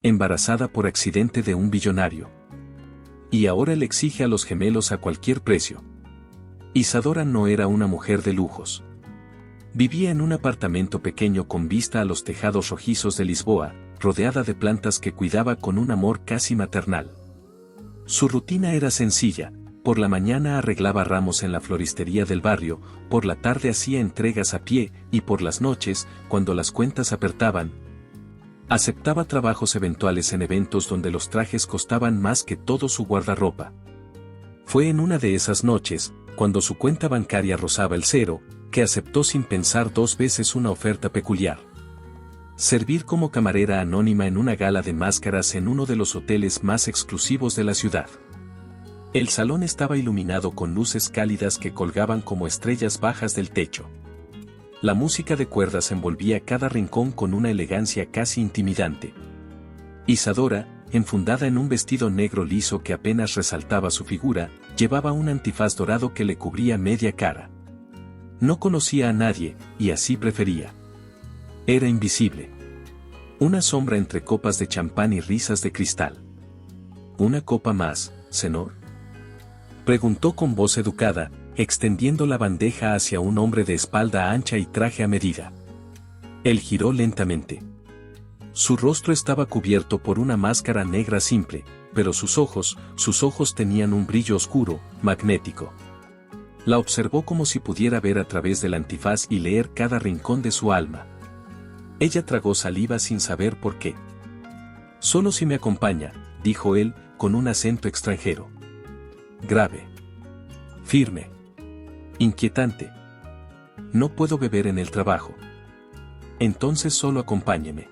embarazada por accidente de un billonario. Y ahora le exige a los gemelos a cualquier precio. Isadora no era una mujer de lujos. Vivía en un apartamento pequeño con vista a los tejados rojizos de Lisboa, rodeada de plantas que cuidaba con un amor casi maternal. Su rutina era sencilla: por la mañana arreglaba ramos en la floristería del barrio, por la tarde hacía entregas a pie, y por las noches, cuando las cuentas apretaban, aceptaba trabajos eventuales en eventos donde los trajes costaban más que todo su guardarropa. Fue en una de esas noches, cuando su cuenta bancaria rozaba el cero, que aceptó sin pensar dos veces una oferta peculiar: servir como camarera anónima en una gala de máscaras en uno de los hoteles más exclusivos de la ciudad. El salón estaba iluminado con luces cálidas que colgaban como estrellas bajas del techo. La música de cuerdas envolvía cada rincón con una elegancia casi intimidante. Isadora, enfundada en un vestido negro liso que apenas resaltaba su figura, llevaba un antifaz dorado que le cubría media cara. No conocía a nadie, y así prefería. Era invisible. Una sombra entre copas de champán y risas de cristal. ¿Una copa más, señor?, preguntó con voz educada, extendiendo la bandeja hacia un hombre de espalda ancha y traje a medida. Él giró lentamente. Su rostro estaba cubierto por una máscara negra simple, pero sus ojos tenían un brillo oscuro, magnético. La observó como si pudiera ver a través del antifaz y leer cada rincón de su alma. Ella tragó saliva sin saber por qué. «Solo si me acompaña», dijo él, con un acento extranjero. Grave. Firme. Inquietante. «No puedo beber en el trabajo». «Entonces solo acompáñeme».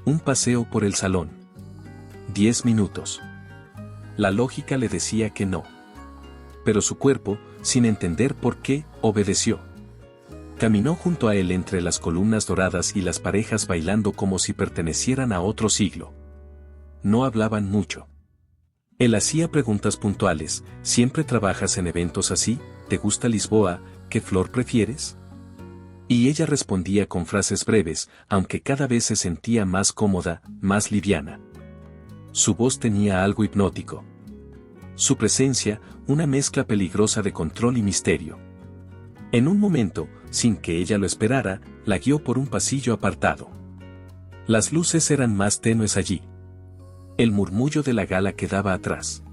Un paseo por el salón. 10 minutos. La lógica le decía que no. Pero su cuerpo, sin entender por qué, obedeció. Caminó junto a él entre las columnas doradas y las parejas bailando como si pertenecieran a otro siglo. No hablaban mucho. Él hacía preguntas puntuales: ¿siempre trabajas en eventos así? ¿Te gusta Lisboa? ¿Qué flor prefieres? Y ella respondía con frases breves, aunque cada vez se sentía más cómoda, más liviana. Su voz tenía algo hipnótico. Su presencia, una mezcla peligrosa de control y misterio. En un momento, sin que ella lo esperara, la guió por un pasillo apartado. Las luces eran más tenues allí. El murmullo de la gala quedaba atrás.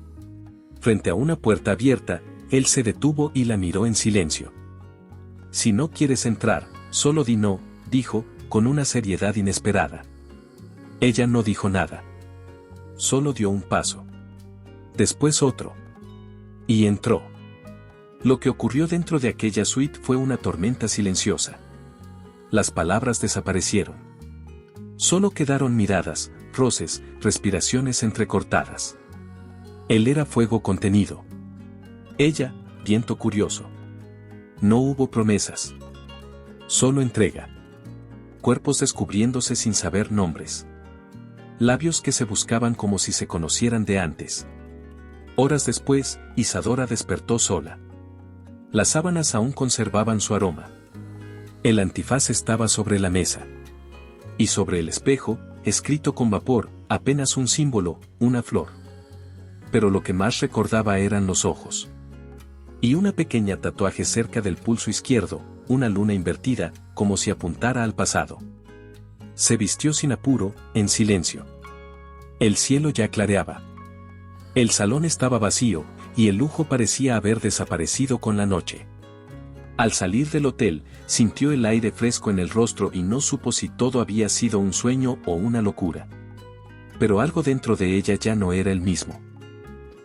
Frente a una puerta abierta, él se detuvo y la miró en silencio. «Si no quieres entrar, solo di no», dijo, con una seriedad inesperada. Ella no dijo nada. Solo dio un paso. Después otro. Y entró. Lo que ocurrió dentro de aquella suite fue una tormenta silenciosa. Las palabras desaparecieron. Solo quedaron miradas, roces, respiraciones entrecortadas. Él era fuego contenido. Ella, viento curioso. No hubo promesas. Solo entrega. Cuerpos descubriéndose sin saber nombres. Labios que se buscaban como si se conocieran de antes. Horas después, Isadora despertó sola. Las sábanas aún conservaban su aroma. El antifaz estaba sobre la mesa. Y sobre el espejo, escrito con vapor, apenas un símbolo, una flor. Pero lo que más recordaba eran los ojos. Y una pequeña tatuaje cerca del pulso izquierdo, una luna invertida, como si apuntara al pasado. Se vistió sin apuro, en silencio. El cielo ya clareaba. El salón estaba vacío, y el lujo parecía haber desaparecido con la noche. Al salir del hotel, sintió el aire fresco en el rostro y no supo si todo había sido un sueño o una locura. Pero algo dentro de ella ya no era el mismo.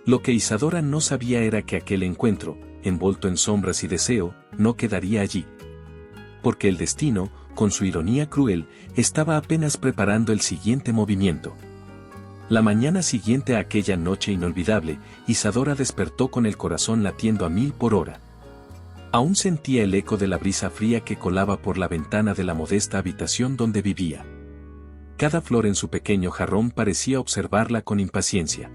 Lo que Isadora no sabía era que aquel encuentro, envuelto en sombras y deseo, no quedaría allí. Porque el destino, con su ironía cruel, estaba apenas preparando el siguiente movimiento. La mañana siguiente a aquella noche inolvidable, Isadora despertó con el corazón latiendo a 1000 por hora. Aún sentía el eco de la brisa fría que colaba por la ventana de la modesta habitación donde vivía. Cada flor en su pequeño jarrón parecía observarla con impaciencia.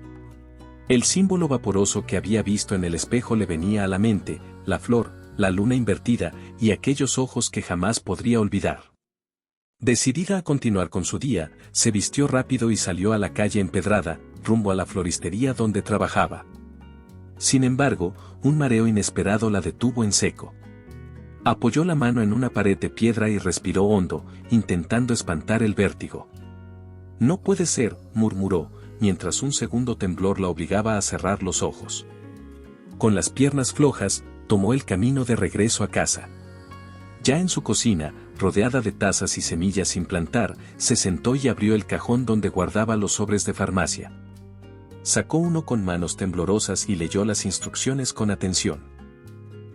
El símbolo vaporoso que había visto en el espejo le venía a la mente, la flor, la luna invertida, y aquellos ojos que jamás podría olvidar. Decidida a continuar con su día, se vistió rápido y salió a la calle empedrada, rumbo a la floristería donde trabajaba. Sin embargo, un mareo inesperado la detuvo en seco. Apoyó la mano en una pared de piedra y respiró hondo, intentando espantar el vértigo. No puede ser, murmuró, mientras un segundo temblor la obligaba a cerrar los ojos. Con las piernas flojas, tomó el camino de regreso a casa. Ya en su cocina, rodeada de tazas y semillas sin plantar, se sentó y abrió el cajón donde guardaba los sobres de farmacia. Sacó uno con manos temblorosas y leyó las instrucciones con atención.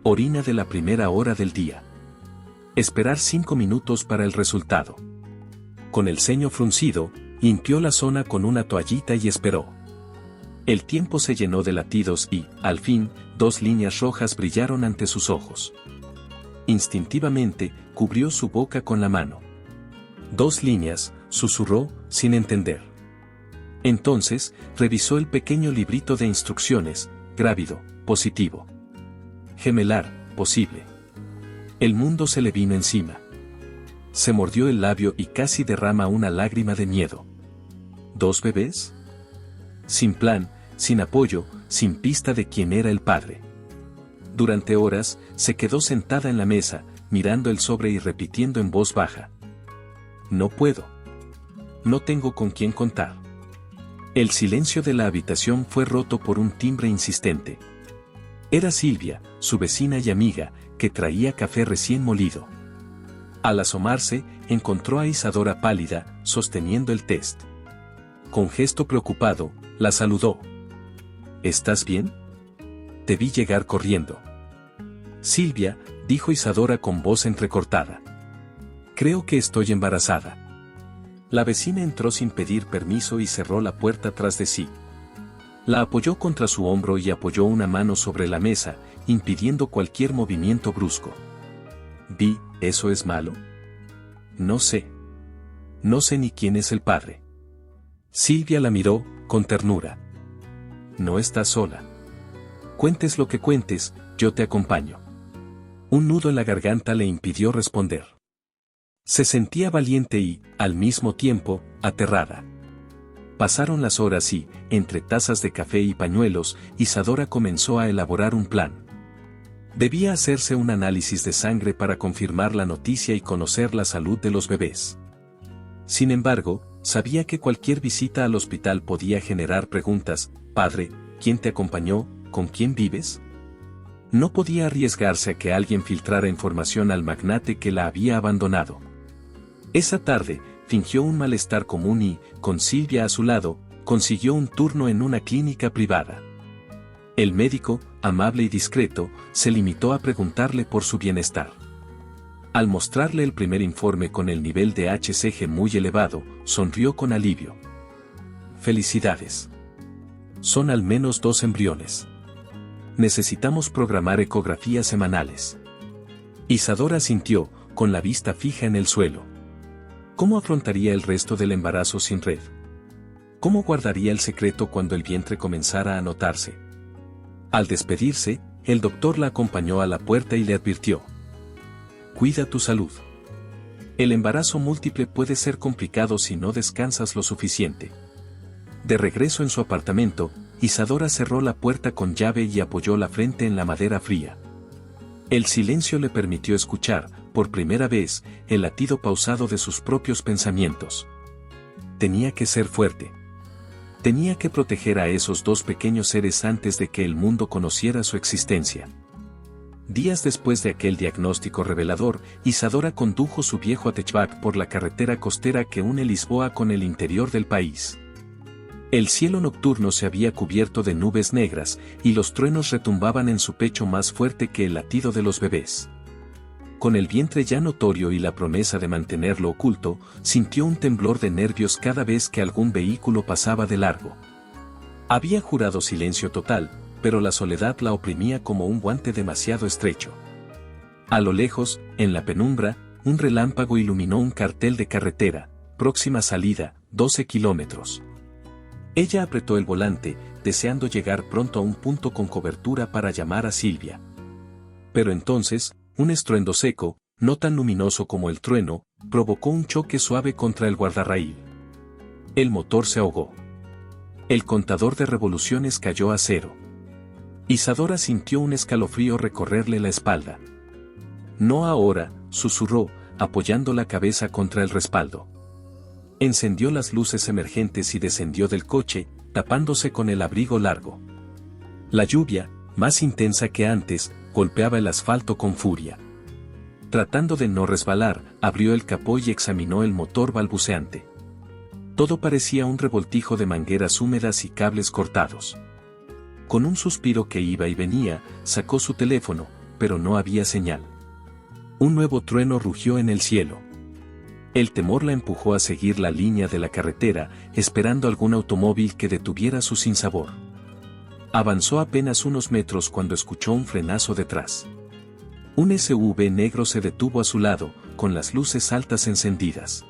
Orina de la primera hora del día. Esperar 5 minutos para el resultado. Con el ceño fruncido, limpió la zona con una toallita y esperó. El tiempo se llenó de latidos y, al fin, 2 líneas rojas brillaron ante sus ojos. Instintivamente, cubrió su boca con la mano. 2 líneas, susurró, sin entender. Entonces, revisó el pequeño librito de instrucciones, grávido, positivo. Gemelar, posible. El mundo se le vino encima. Se mordió el labio y casi derrama una lágrima de miedo. ¿2 bebés? Sin plan, sin apoyo, sin pista de quién era el padre. Durante horas, se quedó sentada en la mesa, mirando el sobre y repitiendo en voz baja. No puedo. No tengo con quién contar. El silencio de la habitación fue roto por un timbre insistente. Era Silvia, su vecina y amiga, que traía café recién molido. Al asomarse, encontró a Isadora pálida, sosteniendo el test. Con gesto preocupado, la saludó. ¿Estás bien? Te vi llegar corriendo. Silvia, dijo Isadora con voz entrecortada. Creo que estoy embarazada. La vecina entró sin pedir permiso y cerró la puerta tras de sí. La apoyó contra su hombro y apoyó una mano sobre la mesa, impidiendo cualquier movimiento brusco. Vi, ¿eso es malo? No sé. No sé ni quién es el padre. Silvia la miró, con ternura. No estás sola. Cuentes lo que cuentes, yo te acompaño. Un nudo en la garganta le impidió responder. Se sentía valiente y, al mismo tiempo, aterrada. Pasaron las horas y, entre tazas de café y pañuelos, Isadora comenzó a elaborar un plan. Debía hacerse un análisis de sangre para confirmar la noticia y conocer la salud de los bebés. Sin embargo, sabía que cualquier visita al hospital podía generar preguntas: «Padre, ¿quién te acompañó? ¿Con quién vives?». No podía arriesgarse a que alguien filtrara información al magnate que la había abandonado. Esa tarde, fingió un malestar común y, con Silvia a su lado, consiguió un turno en una clínica privada. El médico, amable y discreto, se limitó a preguntarle por su bienestar. Al mostrarle el primer informe con el nivel de HCG muy elevado, sonrió con alivio. «Felicidades. Son al menos 2 embriones. Necesitamos programar ecografías semanales». Isadora sintió, con la vista fija en el suelo. ¿Cómo afrontaría el resto del embarazo sin red? ¿Cómo guardaría el secreto cuando el vientre comenzara a notarse? Al despedirse, el doctor la acompañó a la puerta y le advirtió: «Cuida tu salud. El embarazo múltiple puede ser complicado si no descansas lo suficiente». De regreso en su apartamento, Isadora cerró la puerta con llave y apoyó la frente en la madera fría. El silencio le permitió escuchar, por primera vez, el latido pausado de sus propios pensamientos. Tenía que ser fuerte. Tenía que proteger a esos 2 pequeños seres antes de que el mundo conociera su existencia. Días después de aquel diagnóstico revelador, Isadora condujo su viejo hatchback por la carretera costera que une Lisboa con el interior del país. El cielo nocturno se había cubierto de nubes negras, y los truenos retumbaban en su pecho más fuerte que el latido de los bebés. Con el vientre ya notorio y la promesa de mantenerlo oculto, sintió un temblor de nervios cada vez que algún vehículo pasaba de largo. Había jurado silencio total, pero la soledad la oprimía como un guante demasiado estrecho. A lo lejos, en la penumbra, un relámpago iluminó un cartel de carretera: «Próxima salida, 12 kilómetros». Ella apretó el volante, deseando llegar pronto a un punto con cobertura para llamar a Silvia. Pero entonces, un estruendo seco, no tan luminoso como el trueno, Provocó un choque suave contra el guardarraíl. El motor se ahogó. El contador de revoluciones cayó a cero. Isadora sintió un escalofrío recorrerle la espalda. No ahora, susurró, apoyando la cabeza contra el respaldo. Encendió las luces emergentes y descendió del coche, tapándose con el abrigo largo. La lluvia, más intensa que antes, golpeaba el asfalto con furia. Tratando de no resbalar, abrió el capó y examinó el motor balbuceante. Todo parecía un revoltijo de mangueras húmedas y cables cortados. Con un suspiro que iba y venía, sacó su teléfono, pero no había señal. Un nuevo trueno rugió en el cielo. El temor la empujó a seguir la línea de la carretera, esperando algún automóvil que detuviera su sinsabor. Avanzó apenas unos metros cuando escuchó un frenazo detrás. Un SUV negro se detuvo a su lado, con las luces altas encendidas.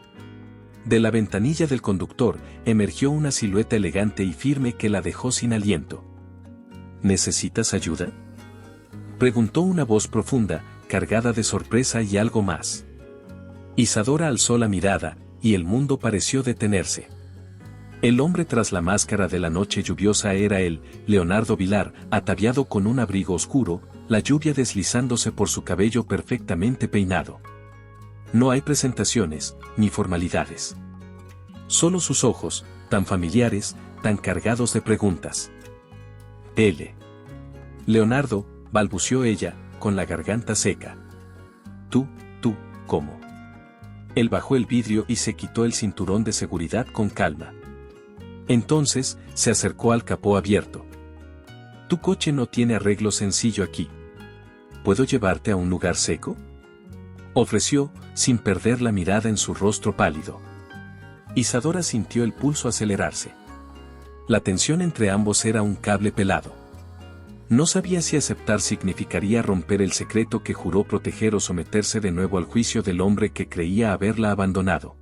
De la ventanilla del conductor, emergió una silueta elegante y firme que la dejó sin aliento. ¿Necesitas ayuda?, preguntó una voz profunda, cargada de sorpresa y algo más. Isadora alzó la mirada, y el mundo pareció detenerse. El hombre tras la máscara de la noche lluviosa era él, Leonardo Vilar, ataviado con un abrigo oscuro, la lluvia deslizándose por su cabello perfectamente peinado. No hay presentaciones, ni formalidades. Solo sus ojos, tan familiares, tan cargados de preguntas. Leonardo, balbuceó ella, con la garganta seca. Tú, ¿cómo? Él bajó el vidrio y se quitó el cinturón de seguridad con calma. Entonces, se acercó al capó abierto. Tu coche no tiene arreglo sencillo aquí. ¿Puedo llevarte a un lugar seco?, ofreció, sin perder la mirada en su rostro pálido. Isadora sintió el pulso acelerarse. La tensión entre ambos era un cable pelado. No sabía si aceptar significaría romper el secreto que juró proteger o someterse de nuevo al juicio del hombre que creía haberla abandonado.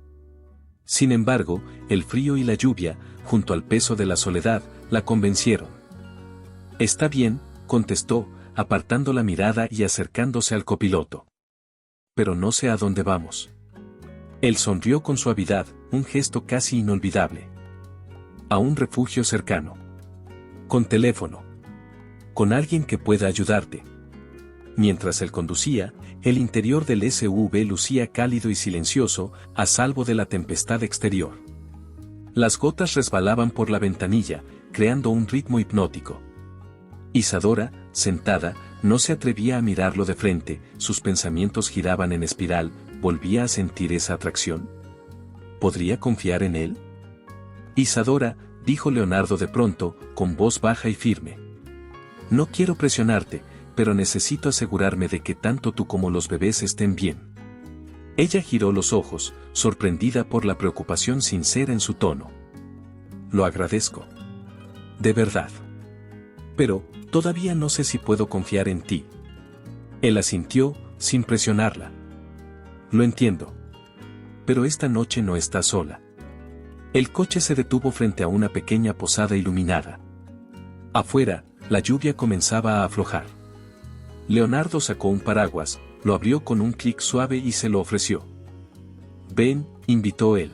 Sin embargo, el frío y la lluvia, junto al peso de la soledad, la convencieron. Está bien, contestó, apartando la mirada y acercándose al copiloto. Pero no sé a dónde vamos. Él sonrió con suavidad, un gesto casi inolvidable. A un refugio cercano. Con teléfono. Con alguien que pueda ayudarte. Mientras él conducía, el interior del SUV lucía cálido y silencioso, a salvo de la tempestad exterior. Las gotas resbalaban por la ventanilla, creando un ritmo hipnótico. Isadora, sentada, no se atrevía a mirarlo de frente, sus pensamientos giraban en espiral, ¿volvía a sentir esa atracción? ¿Podría confiar en él? Isadora, dijo Leonardo de pronto, con voz baja y firme. No quiero presionarte, pero necesito asegurarme de que tanto tú como los bebés estén bien. Ella giró los ojos, sorprendida por la preocupación sincera en su tono. Lo agradezco. De verdad. Pero, todavía no sé si puedo confiar en ti. Él asintió, sin presionarla. Lo entiendo. Pero esta noche no estás sola. El coche se detuvo frente a una pequeña posada iluminada. Afuera, la lluvia comenzaba a aflojar. Leonardo sacó un paraguas, lo abrió con un clic suave y se lo ofreció. Ven, invitó él.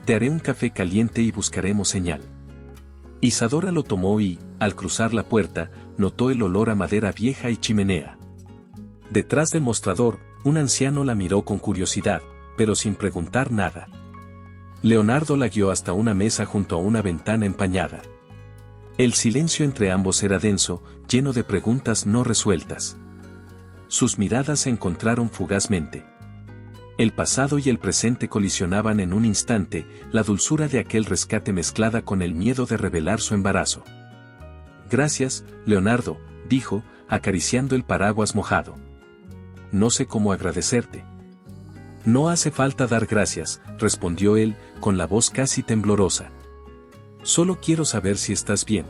Te haré un café caliente y buscaremos señal. Isadora lo tomó y, al cruzar la puerta, notó el olor a madera vieja y chimenea. Detrás del mostrador, un anciano la miró con curiosidad, pero sin preguntar nada. Leonardo la guió hasta una mesa junto a una ventana empañada. El silencio entre ambos era denso, lleno de preguntas no resueltas. Sus miradas se encontraron fugazmente. El pasado y el presente colisionaban en un instante, la dulzura de aquel rescate mezclada con el miedo de revelar su embarazo. Gracias, Leonardo, dijo, acariciando el paraguas mojado. No sé cómo agradecerte. No hace falta dar gracias, respondió él, con la voz casi temblorosa. Solo quiero saber si estás bien.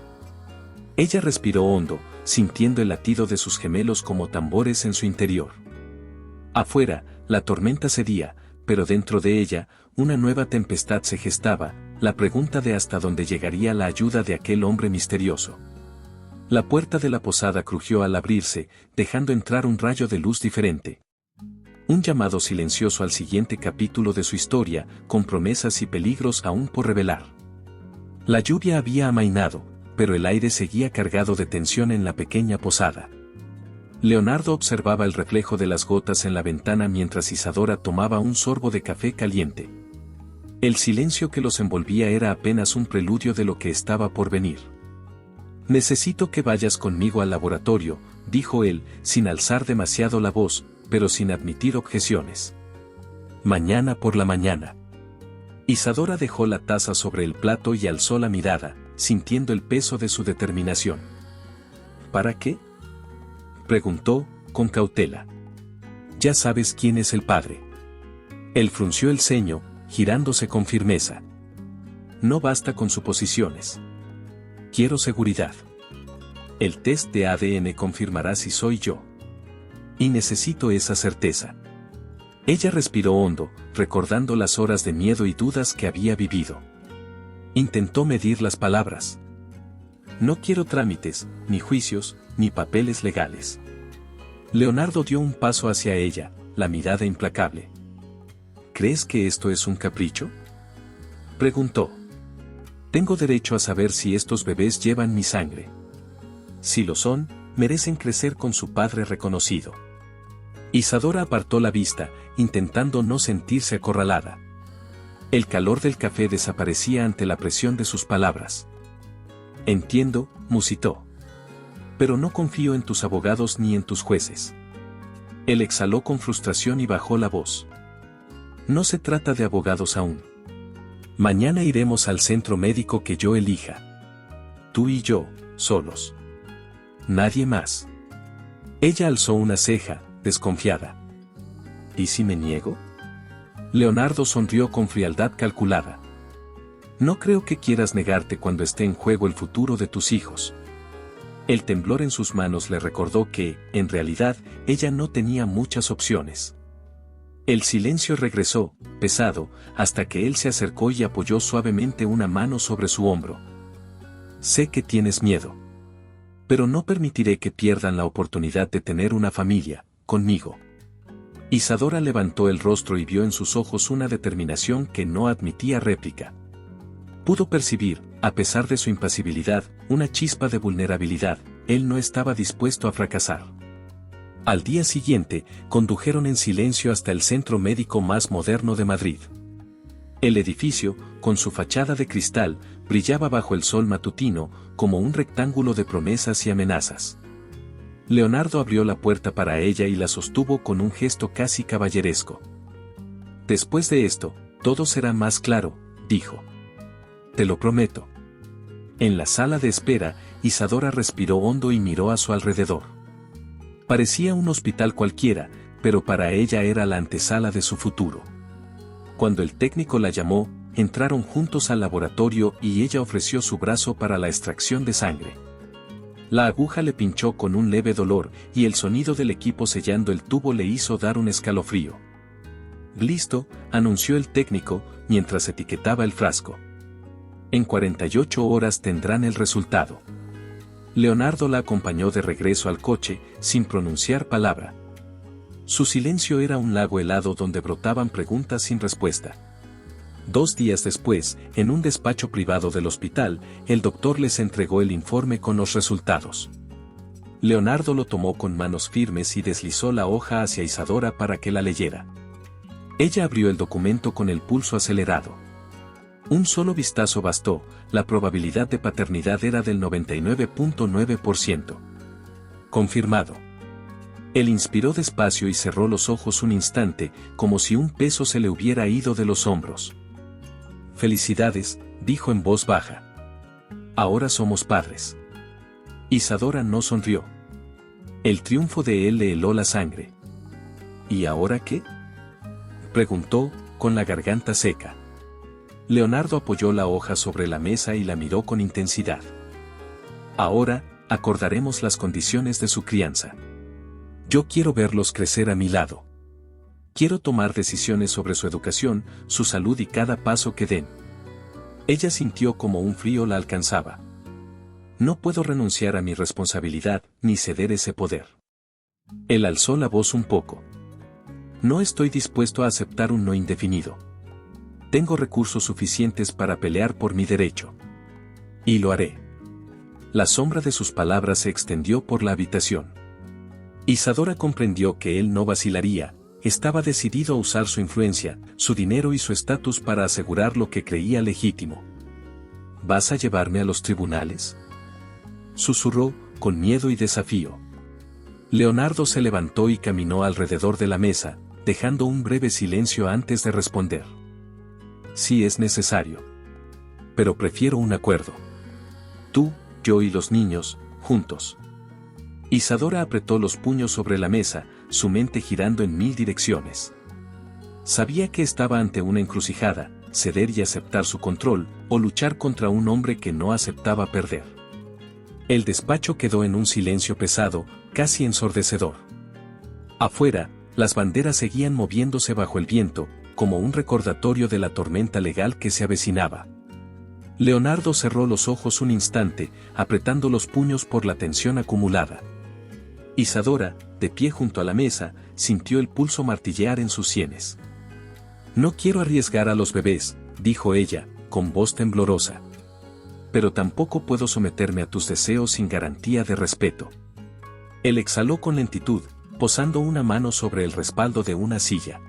Ella respiró hondo, sintiendo el latido de sus gemelos como tambores en su interior. Afuera, la tormenta cedía, pero dentro de ella, una nueva tempestad se gestaba, la pregunta de hasta dónde llegaría la ayuda de aquel hombre misterioso. La puerta de la posada crujió al abrirse, dejando entrar un rayo de luz diferente. Un llamado silencioso al siguiente capítulo de su historia, con promesas y peligros aún por revelar. La lluvia había amainado, pero el aire seguía cargado de tensión en la pequeña posada. Leonardo observaba el reflejo de las gotas en la ventana mientras Isadora tomaba un sorbo de café caliente. El silencio que los envolvía era apenas un preludio de lo que estaba por venir. «Necesito que vayas conmigo al laboratorio», dijo él, sin alzar demasiado la voz, pero sin admitir objeciones. «Mañana por la mañana». Isadora dejó la taza sobre el plato y alzó la mirada, sintiendo el peso de su determinación. «¿Para qué?», preguntó, con cautela. «Ya sabes quién es el padre». Él frunció el ceño, girándose con firmeza. «No basta con suposiciones. Quiero seguridad. El test de ADN confirmará si soy yo. Y necesito esa certeza». Ella respiró hondo, recordando las horas de miedo y dudas que había vivido. Intentó medir las palabras. «No quiero trámites, ni juicios, ni papeles legales». Leonardo dio un paso hacia ella, la mirada implacable. «¿Crees que esto es un capricho?», preguntó. «Tengo derecho a saber si estos bebés llevan mi sangre. Si lo son, merecen crecer con su padre reconocido». Isadora apartó la vista, intentando no sentirse acorralada. El calor del café desaparecía ante la presión de sus palabras. «Entiendo», musitó. «Pero no confío en tus abogados ni en tus jueces». Él exhaló con frustración y bajó la voz. «No se trata de abogados aún. Mañana iremos al centro médico que yo elija. Tú y yo, solos. Nadie más». Ella alzó una ceja, desconfiada. «¿Y si me niego?». Leonardo sonrió con frialdad calculada. «No creo que quieras negarte cuando esté en juego el futuro de tus hijos». El temblor en sus manos le recordó que, en realidad, ella no tenía muchas opciones. El silencio regresó, pesado, hasta que él se acercó y apoyó suavemente una mano sobre su hombro. «Sé que tienes miedo. Pero no permitiré que pierdan la oportunidad de tener una familia, conmigo». Isadora levantó el rostro y vio en sus ojos una determinación que no admitía réplica. Pudo percibir, a pesar de su impasibilidad, una chispa de vulnerabilidad. Él no estaba dispuesto a fracasar. Al día siguiente, condujeron en silencio hasta el centro médico más moderno de Madrid. El edificio, con su fachada de cristal, brillaba bajo el sol matutino, como un rectángulo de promesas y amenazas. Leonardo abrió la puerta para ella y la sostuvo con un gesto casi caballeresco. «Después de esto, todo será más claro», dijo. «Te lo prometo». En la sala de espera, Isadora respiró hondo y miró a su alrededor. Parecía un hospital cualquiera, pero para ella era la antesala de su futuro. Cuando el técnico la llamó, entraron juntos al laboratorio y ella ofreció su brazo para la extracción de sangre. La aguja le pinchó con un leve dolor y el sonido del equipo sellando el tubo le hizo dar un escalofrío. «Listo», anunció el técnico, mientras etiquetaba el frasco. «En 48 horas tendrán el resultado». Leonardo la acompañó de regreso al coche, sin pronunciar palabra. Su silencio era un lago helado donde brotaban preguntas sin respuesta. 2 días después, en un despacho privado del hospital, el doctor les entregó el informe con los resultados. Leonardo lo tomó con manos firmes y deslizó la hoja hacia Isadora para que la leyera. Ella abrió el documento con el pulso acelerado. Un solo vistazo bastó, la probabilidad de paternidad era del 99.9%. Confirmado. Él inspiró despacio y cerró los ojos un instante, como si un peso se le hubiera ido de los hombros. «Felicidades», dijo en voz baja. «Ahora somos padres». Isadora no sonrió. El triunfo de él le heló la sangre. «¿Y ahora qué?», preguntó, con la garganta seca. Leonardo apoyó la hoja sobre la mesa y la miró con intensidad. «Ahora, acordaremos las condiciones de su crianza. Yo quiero verlos crecer a mi lado. Quiero tomar decisiones sobre su educación, su salud y cada paso que den». Ella sintió como un frío la alcanzaba. «No puedo renunciar a mi responsabilidad, ni ceder ese poder». Él alzó la voz un poco. No estoy dispuesto a aceptar un no indefinido. Tengo recursos suficientes para pelear por mi derecho. Y lo haré. La sombra de sus palabras se extendió por la habitación. Isadora comprendió que él no vacilaría, estaba decidido a usar su influencia, su dinero y su estatus para asegurar lo que creía legítimo. ¿Vas a llevarme a los tribunales?, susurró, con miedo y desafío. Leonardo se levantó y caminó alrededor de la mesa, dejando un breve silencio antes de responder. Si es necesario. Pero prefiero un acuerdo. Tú, yo y los niños, juntos. Isadora apretó los puños sobre la mesa, su mente girando en 1000 direcciones. Sabía que estaba ante una encrucijada, ceder y aceptar su control, o luchar contra un hombre que no aceptaba perder. El despacho quedó en un silencio pesado, casi ensordecedor. Afuera, las banderas seguían moviéndose bajo el viento, como un recordatorio de la tormenta legal que se avecinaba. Leonardo cerró los ojos un instante, apretando los puños por la tensión acumulada. Isadora, de pie junto a la mesa, sintió el pulso martillear en sus sienes. No quiero arriesgar a los bebés, dijo ella, con voz temblorosa. Pero tampoco puedo someterme a tus deseos sin garantía de respeto. Él exhaló con lentitud, posando una mano sobre el respaldo de una silla.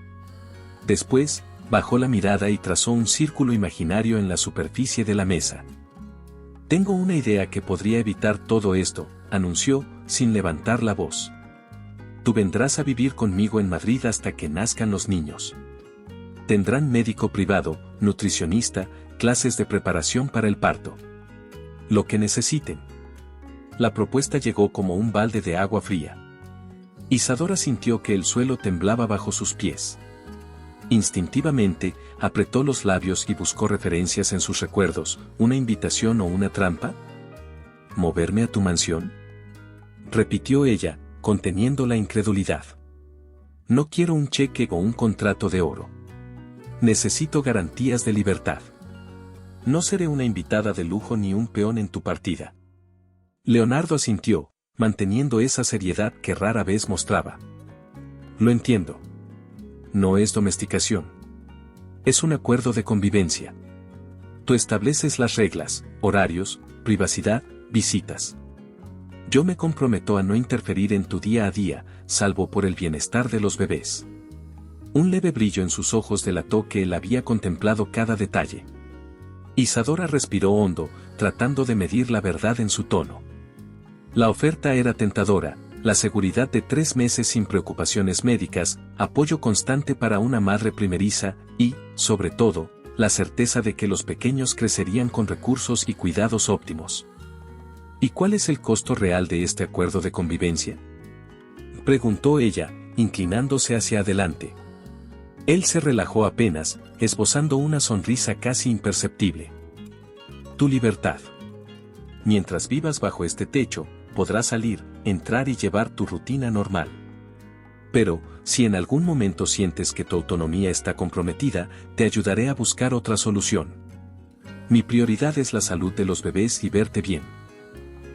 Después, bajó la mirada y trazó un círculo imaginario en la superficie de la mesa. Tengo una idea que podría evitar todo esto, anunció, sin levantar la voz. Tú vendrás a vivir conmigo en Madrid hasta que nazcan los niños. Tendrán médico privado, nutricionista, clases de preparación para el parto. Lo que necesiten. La propuesta llegó como un balde de agua fría. Isadora sintió que el suelo temblaba bajo sus pies. Instintivamente, apretó los labios y buscó referencias en sus recuerdos, ¿una invitación o una trampa? ¿Moverme a tu mansión?, repitió ella, conteniendo la incredulidad. No quiero un cheque o un contrato de oro. Necesito garantías de libertad. No seré una invitada de lujo ni un peón en tu partida. Leonardo asintió, manteniendo esa seriedad que rara vez mostraba. Lo entiendo. No es domesticación. Es un acuerdo de convivencia. Tú estableces las reglas, horarios, privacidad, visitas. Yo me comprometo a no interferir en tu día a día, salvo por el bienestar de los bebés. Un leve brillo en sus ojos delató que él había contemplado cada detalle. Isadora respiró hondo, tratando de medir la verdad en su tono. La oferta era tentadora, la seguridad de 3 meses sin preocupaciones médicas, apoyo constante para una madre primeriza y, sobre todo, la certeza de que los pequeños crecerían con recursos y cuidados óptimos. ¿Y cuál es el costo real de este acuerdo de convivencia?, preguntó ella, inclinándose hacia adelante. Él se relajó apenas, esbozando una sonrisa casi imperceptible. Tu libertad. Mientras vivas bajo este techo, podrás salir, entrar y llevar tu rutina normal. Pero, si en algún momento sientes que tu autonomía está comprometida, te ayudaré a buscar otra solución. Mi prioridad es la salud de los bebés y verte bien.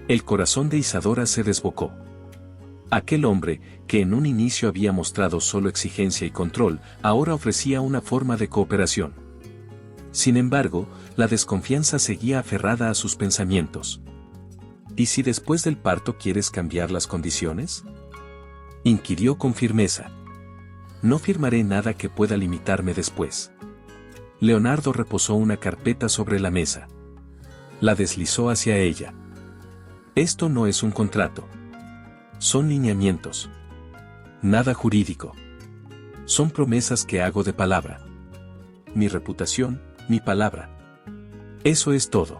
El corazón de Isadora se desbocó. Aquel hombre, que en un inicio había mostrado solo exigencia y control, ahora ofrecía una forma de cooperación. Sin embargo, la desconfianza seguía aferrada a sus pensamientos. ¿Y si después del parto quieres cambiar las condiciones?, inquirió con firmeza. No firmaré nada que pueda limitarme después. Leonardo reposó una carpeta sobre la mesa. La deslizó hacia ella. Esto no es un contrato. Son lineamientos. Nada jurídico. Son promesas que hago de palabra. Mi reputación, mi palabra. Eso es todo.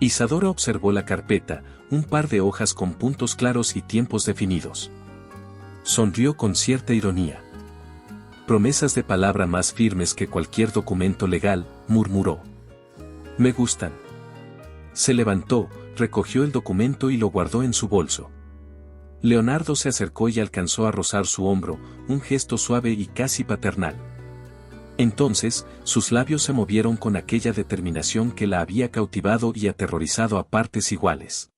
Isadora observó la carpeta, un par de hojas con puntos claros y tiempos definidos. Sonrió con cierta ironía. Promesas de palabra más firmes que cualquier documento legal, murmuró. Me gustan. Se levantó, recogió el documento y lo guardó en su bolso. Leonardo se acercó y alcanzó a rozar su hombro, un gesto suave y casi paternal. Entonces, sus labios se movieron con aquella determinación que la había cautivado y aterrorizado a partes iguales.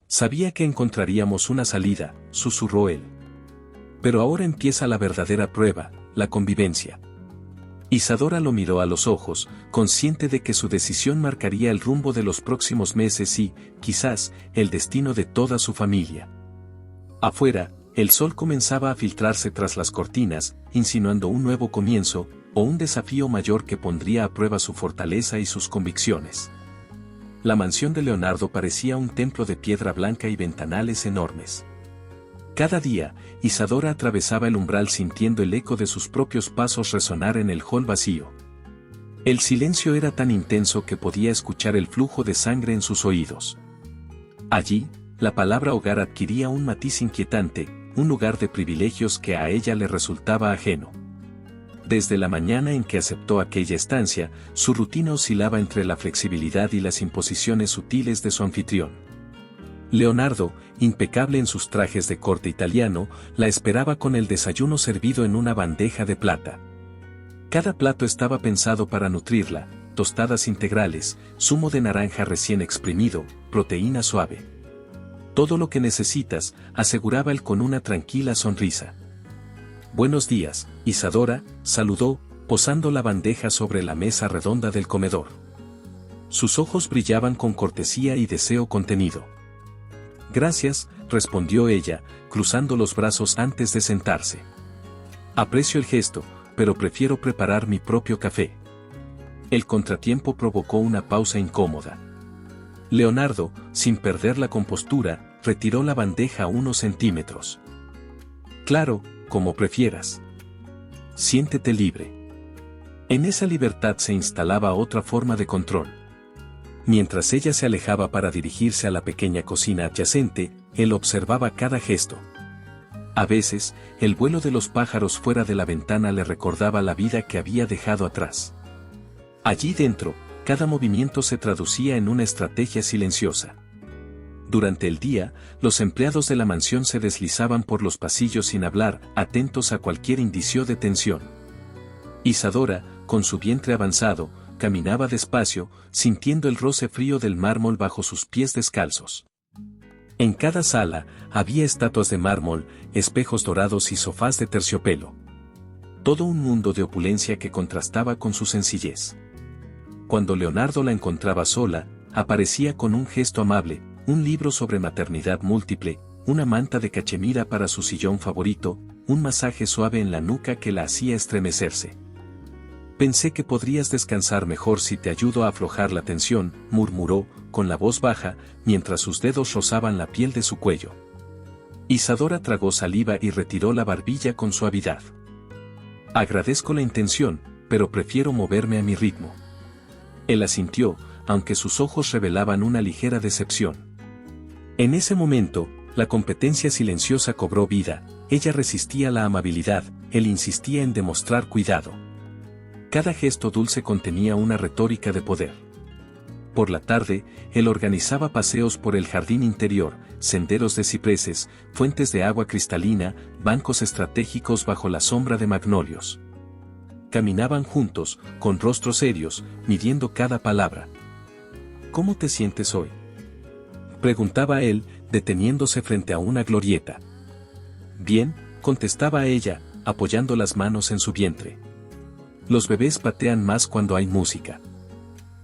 Sabía que encontraríamos una salida, susurró él. Pero ahora empieza la verdadera prueba, la convivencia. Isadora lo miró a los ojos, consciente de que su decisión marcaría el rumbo de los próximos meses y, quizás, el destino de toda su familia. Afuera, el sol comenzaba a filtrarse tras las cortinas, insinuando un nuevo comienzo, o un desafío mayor que pondría a prueba su fortaleza y sus convicciones. La mansión de Leonardo parecía un templo de piedra blanca y ventanales enormes. Cada día, Isadora atravesaba el umbral sintiendo el eco de sus propios pasos resonar en el hall vacío. El silencio era tan intenso que podía escuchar el flujo de sangre en sus oídos. Allí, la palabra hogar adquiría un matiz inquietante, un lugar de privilegios que a ella le resultaba ajeno. Desde la mañana en que aceptó aquella estancia, su rutina oscilaba entre la flexibilidad y las imposiciones sutiles de su anfitrión. Leonardo, impecable en sus trajes de corte italiano, la esperaba con el desayuno servido en una bandeja de plata. Cada plato estaba pensado para nutrirla: tostadas integrales, zumo de naranja recién exprimido, proteína suave. Todo lo que necesitas, aseguraba él con una tranquila sonrisa. Buenos días, Isadora, saludó, posando la bandeja sobre la mesa redonda del comedor. Sus ojos brillaban con cortesía y deseo contenido. Gracias, respondió ella, cruzando los brazos antes de sentarse. Aprecio el gesto, pero prefiero preparar mi propio café. El contratiempo provocó una pausa incómoda. Leonardo, sin perder la compostura, retiró la bandeja unos centímetros. Claro, como prefieras. Siéntete libre. En esa libertad se instalaba otra forma de control. Mientras ella se alejaba para dirigirse a la pequeña cocina adyacente, él observaba cada gesto. A veces, el vuelo de los pájaros fuera de la ventana le recordaba la vida que había dejado atrás. Allí dentro, cada movimiento se traducía en una estrategia silenciosa. Durante el día, los empleados de la mansión se deslizaban por los pasillos sin hablar, atentos a cualquier indicio de tensión. Isadora, con su vientre avanzado, caminaba despacio, sintiendo el roce frío del mármol bajo sus pies descalzos. En cada sala, había estatuas de mármol, espejos dorados y sofás de terciopelo. Todo un mundo de opulencia que contrastaba con su sencillez. Cuando Leonardo la encontraba sola, aparecía con un gesto amable, un libro sobre maternidad múltiple, una manta de cachemira para su sillón favorito, un masaje suave en la nuca que la hacía estremecerse. Pensé que podrías descansar mejor si te ayudo a aflojar la tensión, murmuró, con la voz baja, mientras sus dedos rozaban la piel de su cuello. Isadora tragó saliva y retiró la barbilla con suavidad. Agradezco la intención, pero prefiero moverme a mi ritmo. Él asintió, aunque sus ojos revelaban una ligera decepción. En ese momento, la competencia silenciosa cobró vida, ella resistía la amabilidad, él insistía en demostrar cuidado. Cada gesto dulce contenía una retórica de poder. Por la tarde, él organizaba paseos por el jardín interior, senderos de cipreses, fuentes de agua cristalina, bancos estratégicos bajo la sombra de magnolios. Caminaban juntos, con rostros serios, midiendo cada palabra. ¿Cómo te sientes hoy?, preguntaba él, deteniéndose frente a una glorieta. Bien, contestaba ella, apoyando las manos en su vientre. Los bebés patean más cuando hay música.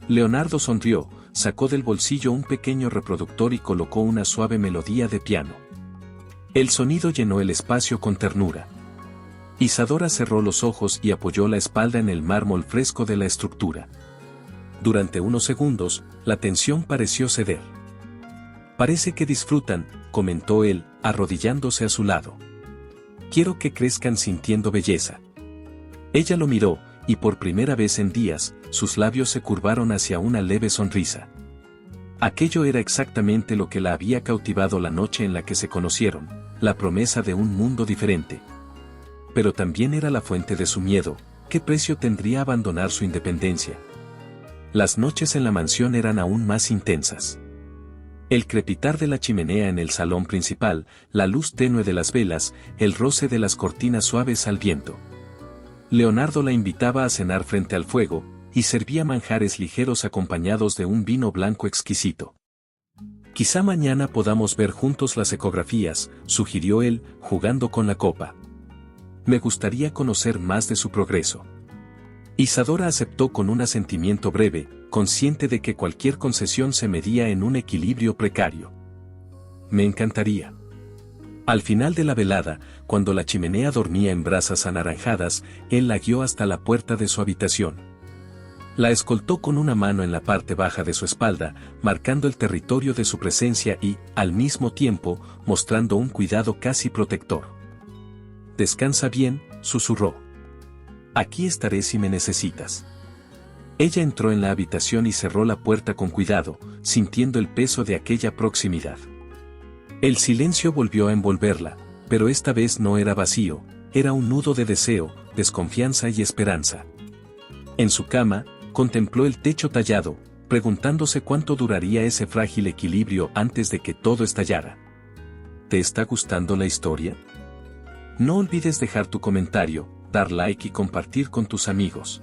Leonardo sonrió, sacó del bolsillo un pequeño reproductor y colocó una suave melodía de piano. El sonido llenó el espacio con ternura. Isadora cerró los ojos y apoyó la espalda en el mármol fresco de la estructura. Durante unos segundos, la tensión pareció ceder. Parece que disfrutan, comentó él, arrodillándose a su lado. Quiero que crezcan sintiendo belleza. Ella lo miró, y por primera vez en días, sus labios se curvaron hacia una leve sonrisa. Aquello era exactamente lo que la había cautivado la noche en la que se conocieron, la promesa de un mundo diferente. Pero también era la fuente de su miedo. ¿Qué precio tendría abandonar su independencia? Las noches en la mansión eran aún más intensas. El crepitar de la chimenea en el salón principal, la luz tenue de las velas, el roce de las cortinas suaves al viento. Leonardo la invitaba a cenar frente al fuego, y servía manjares ligeros acompañados de un vino blanco exquisito. Quizá mañana podamos ver juntos las ecografías, sugirió él, jugando con la copa. Me gustaría conocer más de su progreso. Isadora aceptó con un asentimiento breve, consciente de que cualquier concesión se medía en un equilibrio precario. Me encantaría. Al final de la velada, cuando la chimenea dormía en brasas anaranjadas, él la guió hasta la puerta de su habitación. La escoltó con una mano en la parte baja de su espalda, marcando el territorio de su presencia y, al mismo tiempo, mostrando un cuidado casi protector. «Descansa bien», susurró. «Aquí estaré si me necesitas». Ella entró en la habitación y cerró la puerta con cuidado, sintiendo el peso de aquella proximidad. El silencio volvió a envolverla, pero esta vez no era vacío, era un nudo de deseo, desconfianza y esperanza. En su cama, contempló el techo tallado, preguntándose cuánto duraría ese frágil equilibrio antes de que todo estallara. ¿Te está gustando la historia? No olvides dejar tu comentario, dar like y compartir con tus amigos.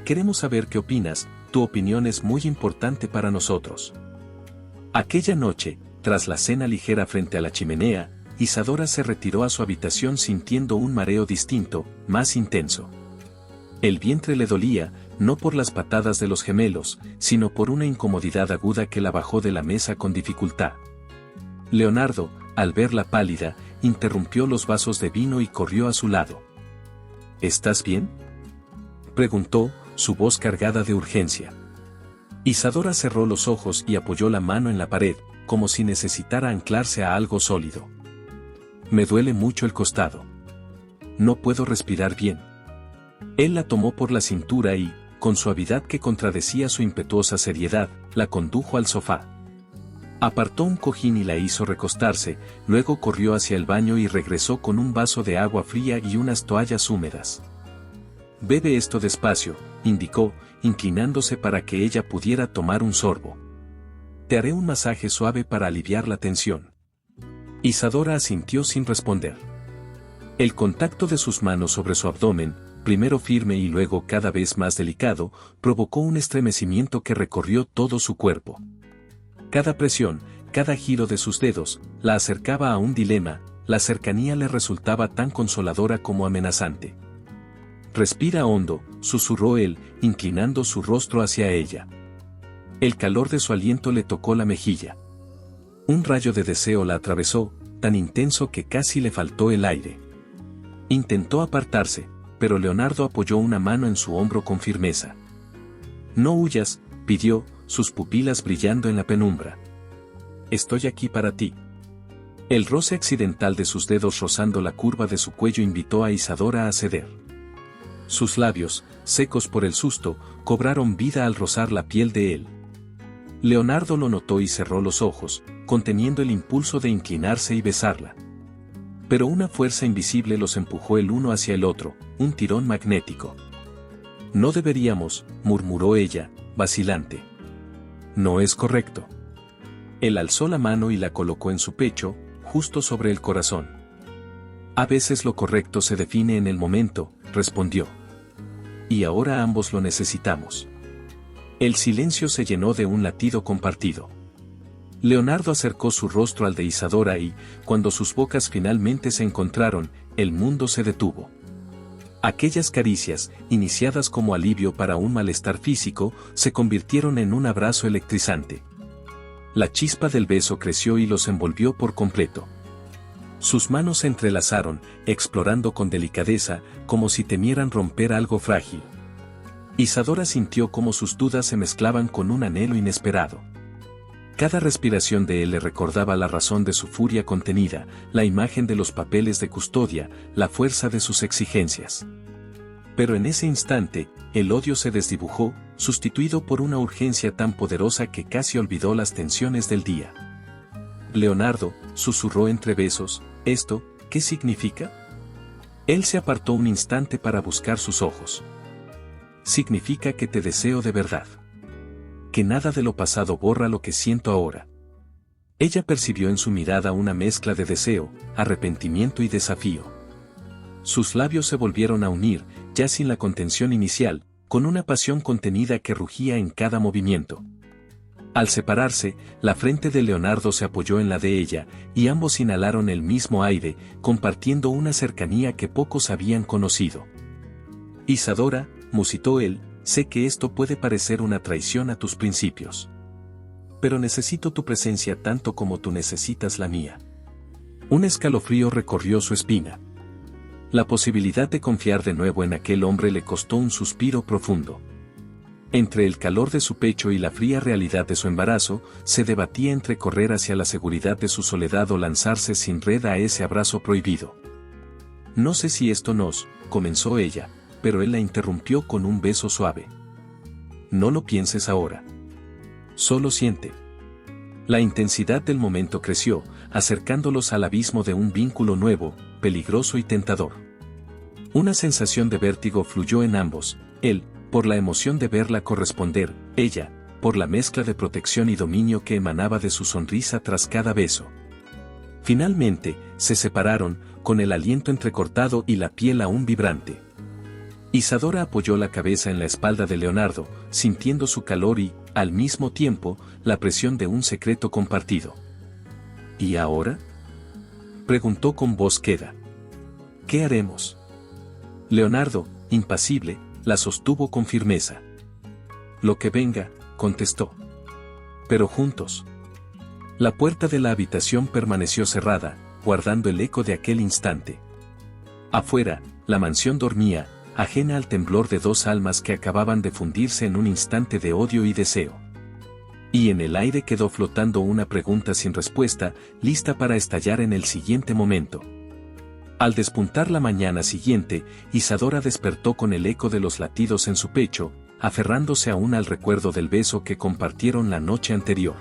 Queremos saber qué opinas, tu opinión es muy importante para nosotros. Aquella noche, tras la cena ligera frente a la chimenea, Isadora se retiró a su habitación sintiendo un mareo distinto, más intenso. El vientre le dolía, no por las patadas de los gemelos, sino por una incomodidad aguda que la bajó de la mesa con dificultad. Leonardo, al verla pálida, interrumpió los vasos de vino y corrió a su lado. ¿Estás bien?, preguntó, su voz cargada de urgencia. Isadora cerró los ojos y apoyó la mano en la pared, como si necesitara anclarse a algo sólido. Me duele mucho el costado. No puedo respirar bien. Él la tomó por la cintura y, con suavidad que contradecía su impetuosa seriedad, la condujo al sofá. Apartó un cojín y la hizo recostarse, luego corrió hacia el baño y regresó con un vaso de agua fría y unas toallas húmedas. Bebe esto despacio, indicó, inclinándose para que ella pudiera tomar un sorbo. Te haré un masaje suave para aliviar la tensión. Isadora asintió sin responder. El contacto de sus manos sobre su abdomen, primero firme y luego cada vez más delicado, provocó un estremecimiento que recorrió todo su cuerpo. Cada presión, cada giro de sus dedos, la acercaba a un dilema, la cercanía le resultaba tan consoladora como amenazante. Respira hondo, susurró él, inclinando su rostro hacia ella. El calor de su aliento le tocó la mejilla. Un rayo de deseo la atravesó, tan intenso que casi le faltó el aire. Intentó apartarse, pero Leonardo apoyó una mano en su hombro con firmeza. No huyas, pidió, sus pupilas brillando en la penumbra. Estoy aquí para ti. El roce accidental de sus dedos rozando la curva de su cuello invitó a Isadora a ceder. Sus labios, secos por el susto, cobraron vida al rozar la piel de él. Leonardo lo notó y cerró los ojos, conteniendo el impulso de inclinarse y besarla. Pero una fuerza invisible los empujó el uno hacia el otro, un tirón magnético. No deberíamos, murmuró ella, vacilante. No es correcto. Él alzó la mano y la colocó en su pecho, justo sobre el corazón. A veces lo correcto se define en el momento, respondió. Y ahora ambos lo necesitamos. El silencio se llenó de un latido compartido. Leonardo acercó su rostro al de Isadora y, cuando sus bocas finalmente se encontraron, el mundo se detuvo. Aquellas caricias, iniciadas como alivio para un malestar físico, se convirtieron en un abrazo electrizante. La chispa del beso creció y los envolvió por completo. Sus manos se entrelazaron, explorando con delicadeza, como si temieran romper algo frágil. Isadora sintió cómo sus dudas se mezclaban con un anhelo inesperado. Cada respiración de él le recordaba la razón de su furia contenida, la imagen de los papeles de custodia, la fuerza de sus exigencias. Pero en ese instante, el odio se desdibujó, sustituido por una urgencia tan poderosa que casi olvidó las tensiones del día. Leonardo, susurró entre besos, ¿esto, qué significa? Él se apartó un instante para buscar sus ojos. Significa que te deseo de verdad. Que nada de lo pasado borra lo que siento ahora. Ella percibió en su mirada una mezcla de deseo, arrepentimiento y desafío. Sus labios se volvieron a unir, ya sin la contención inicial, con una pasión contenida que rugía en cada movimiento. Al separarse, la frente de Leonardo se apoyó en la de ella, y ambos inhalaron el mismo aire, compartiendo una cercanía que pocos habían conocido. Isadora, musitó él, sé que esto puede parecer una traición a tus principios. Pero necesito tu presencia tanto como tú necesitas la mía. Un escalofrío recorrió su espina. La posibilidad de confiar de nuevo en aquel hombre le costó un suspiro profundo. Entre el calor de su pecho y la fría realidad de su embarazo, se debatía entre correr hacia la seguridad de su soledad o lanzarse sin red a ese abrazo prohibido. No sé si esto nos, comenzó ella, pero él la interrumpió con un beso suave. No lo pienses ahora. Solo siente. La intensidad del momento creció, acercándolos al abismo de un vínculo nuevo, peligroso y tentador. Una sensación de vértigo fluyó en ambos, él, por la emoción de verla corresponder, ella, por la mezcla de protección y dominio que emanaba de su sonrisa tras cada beso. Finalmente, se separaron, con el aliento entrecortado y la piel aún vibrante. Isadora apoyó la cabeza en la espalda de Leonardo, sintiendo su calor y, al mismo tiempo, la presión de un secreto compartido. ¿Y ahora?, preguntó con voz queda. ¿Qué haremos? Leonardo, impasible, la sostuvo con firmeza. Lo que venga, contestó. Pero juntos. La puerta de la habitación permaneció cerrada, guardando el eco de aquel instante. Afuera, la mansión dormía, ajena al temblor de dos almas que acababan de fundirse en un instante de odio y deseo. Y en el aire quedó flotando una pregunta sin respuesta, lista para estallar en el siguiente momento. Al despuntar la mañana siguiente, Isadora despertó con el eco de los latidos en su pecho, aferrándose aún al recuerdo del beso que compartieron la noche anterior.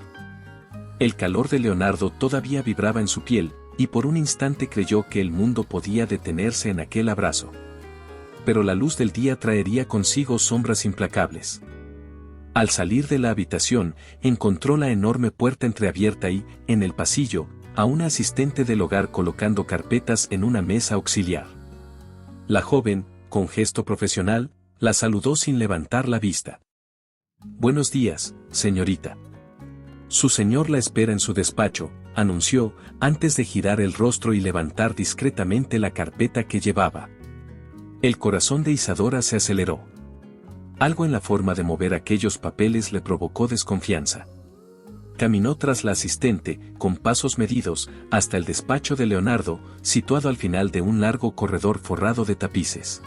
El calor de Leonardo todavía vibraba en su piel, y por un instante creyó que el mundo podía detenerse en aquel abrazo. Pero la luz del día traería consigo sombras implacables. Al salir de la habitación, encontró la enorme puerta entreabierta y, en el pasillo, a una asistente del hogar colocando carpetas en una mesa auxiliar. La joven, con gesto profesional, la saludó sin levantar la vista. «Buenos días, señorita. Su señor la espera en su despacho», anunció, antes de girar el rostro y levantar discretamente la carpeta que llevaba. El corazón de Isadora se aceleró. Algo en la forma de mover aquellos papeles le provocó desconfianza. Caminó tras la asistente, con pasos medidos, hasta el despacho de Leonardo, situado al final de un largo corredor forrado de tapices.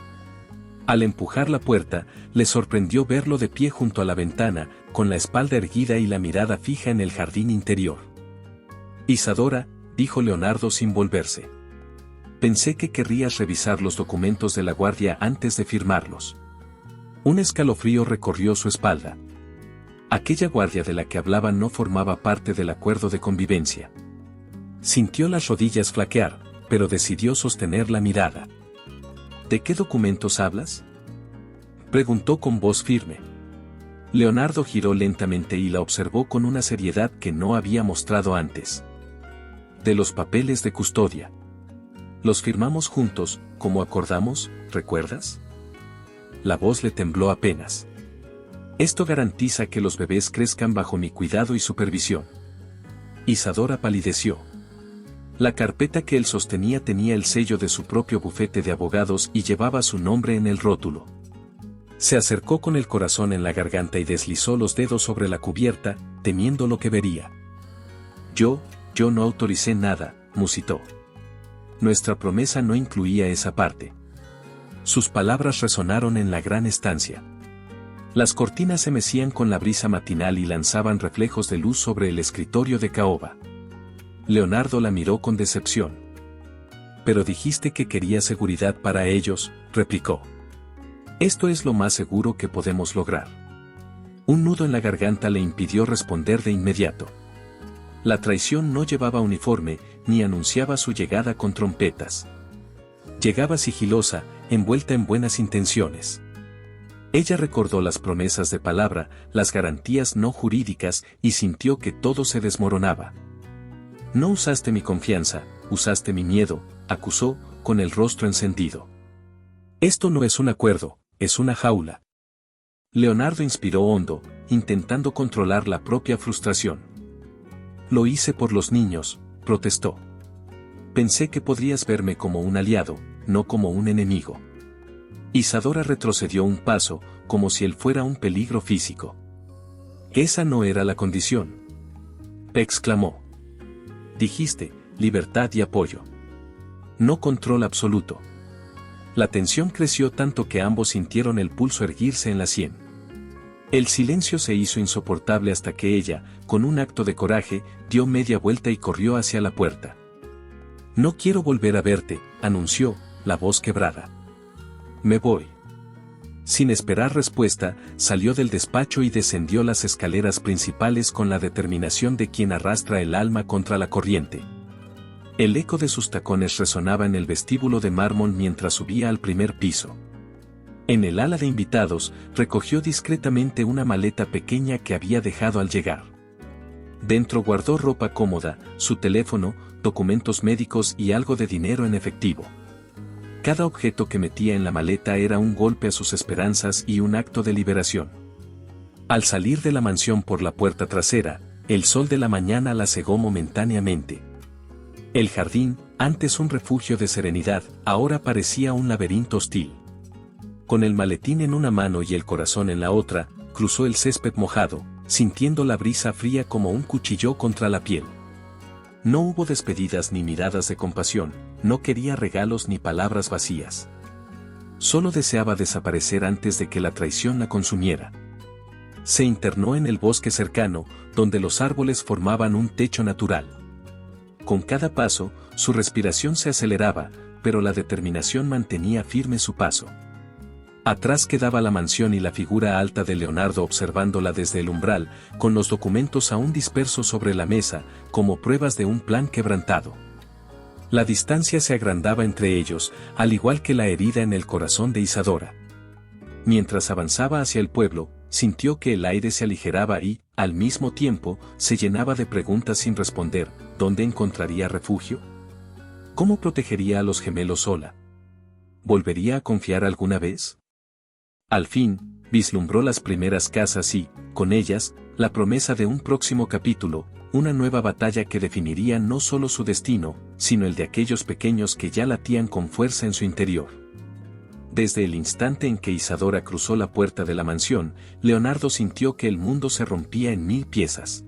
Al empujar la puerta, le sorprendió verlo de pie junto a la ventana, con la espalda erguida y la mirada fija en el jardín interior. «Isadora», dijo Leonardo sin volverse. «Pensé que querrías revisar los documentos de la guardia antes de firmarlos». Un escalofrío recorrió su espalda. Aquella guardia de la que hablaba no formaba parte del acuerdo de convivencia. Sintió las rodillas flaquear, pero decidió sostener la mirada. «¿De qué documentos hablas?», preguntó con voz firme. Leonardo giró lentamente y la observó con una seriedad que no había mostrado antes. «De los papeles de custodia. Los firmamos juntos, como acordamos, ¿recuerdas?». La voz le tembló apenas. «Esto garantiza que los bebés crezcan bajo mi cuidado y supervisión». Isadora palideció. La carpeta que él sostenía tenía el sello de su propio bufete de abogados y llevaba su nombre en el rótulo. Se acercó con el corazón en la garganta y deslizó los dedos sobre la cubierta, temiendo lo que vería. Yo no autoricé nada», musitó. «Nuestra promesa no incluía esa parte». Sus palabras resonaron en la gran estancia. Las cortinas se mecían con la brisa matinal y lanzaban reflejos de luz sobre el escritorio de caoba. Leonardo la miró con decepción. «Pero dijiste que quería seguridad para ellos», replicó. «Esto es lo más seguro que podemos lograr». Un nudo en la garganta le impidió responder de inmediato. La traición no llevaba uniforme, ni anunciaba su llegada con trompetas. Llegaba sigilosa, envuelta en buenas intenciones. Ella recordó las promesas de palabra, las garantías no jurídicas, y sintió que todo se desmoronaba. «No usaste mi confianza, usaste mi miedo», acusó, con el rostro encendido. «Esto no es un acuerdo, es una jaula». Leonardo inspiró hondo, intentando controlar la propia frustración. Lo hice por los niños, protestó. Pensé que podrías verme como un aliado, no como un enemigo. Isadora retrocedió un paso, como si él fuera un peligro físico. Esa no era la condición. Exclamó. Dijiste, libertad y apoyo. No control absoluto. La tensión creció tanto que ambos sintieron el pulso erguirse en la sien. El silencio se hizo insoportable hasta que ella, con un acto de coraje, dio media vuelta y corrió hacia la puerta. No quiero volver a verte, anunció, la voz quebrada. Me voy. Sin esperar respuesta, salió del despacho y descendió las escaleras principales con la determinación de quien arrastra el alma contra la corriente. El eco de sus tacones resonaba en el vestíbulo de mármol mientras subía al primer piso. En el ala de invitados, recogió discretamente una maleta pequeña que había dejado al llegar. Dentro guardó ropa cómoda, su teléfono, documentos médicos y algo de dinero en efectivo. Cada objeto que metía en la maleta era un golpe a sus esperanzas y un acto de liberación. Al salir de la mansión por la puerta trasera, el sol de la mañana la cegó momentáneamente. El jardín, antes un refugio de serenidad, ahora parecía un laberinto hostil. Con el maletín en una mano y el corazón en la otra, cruzó el césped mojado, sintiendo la brisa fría como un cuchillo contra la piel. No hubo despedidas ni miradas de compasión, no quería regalos ni palabras vacías. Solo deseaba desaparecer antes de que la traición la consumiera. Se internó en el bosque cercano, donde los árboles formaban un techo natural. Con cada paso, su respiración se aceleraba, pero la determinación mantenía firme su paso. Atrás quedaba la mansión y la figura alta de Leonardo observándola desde el umbral, con los documentos aún dispersos sobre la mesa, como pruebas de un plan quebrantado. La distancia se agrandaba entre ellos, al igual que la herida en el corazón de Isadora. Mientras avanzaba hacia el pueblo, sintió que el aire se aligeraba y, al mismo tiempo, se llenaba de preguntas sin responder. ¿Dónde encontraría refugio? ¿Cómo protegería a los gemelos sola? ¿Volvería a confiar alguna vez? Al fin, vislumbró las primeras casas y, con ellas, la promesa de un próximo capítulo, una nueva batalla que definiría no solo su destino, sino el de aquellos pequeños que ya latían con fuerza en su interior. Desde el instante en que Isadora cruzó la puerta de la mansión, Leonardo sintió que el mundo se rompía en 1000 piezas.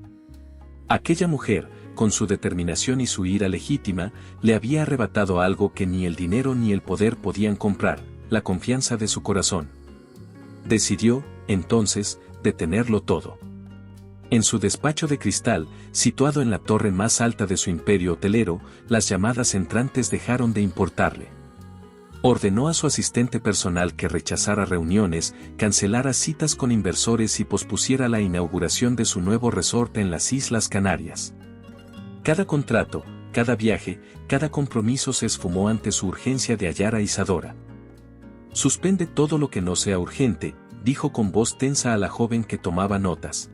Aquella mujer, con su determinación y su ira legítima, le había arrebatado algo que ni el dinero ni el poder podían comprar, la confianza de su corazón. Decidió, entonces, detenerlo todo. En su despacho de cristal, situado en la torre más alta de su imperio hotelero, las llamadas entrantes dejaron de importarle. Ordenó a su asistente personal que rechazara reuniones, cancelara citas con inversores y pospusiera la inauguración de su nuevo resort en las Islas Canarias. Cada contrato, cada viaje, cada compromiso se esfumó ante su urgencia de hallar a Isadora. Suspende todo lo que no sea urgente, dijo con voz tensa a la joven que tomaba notas.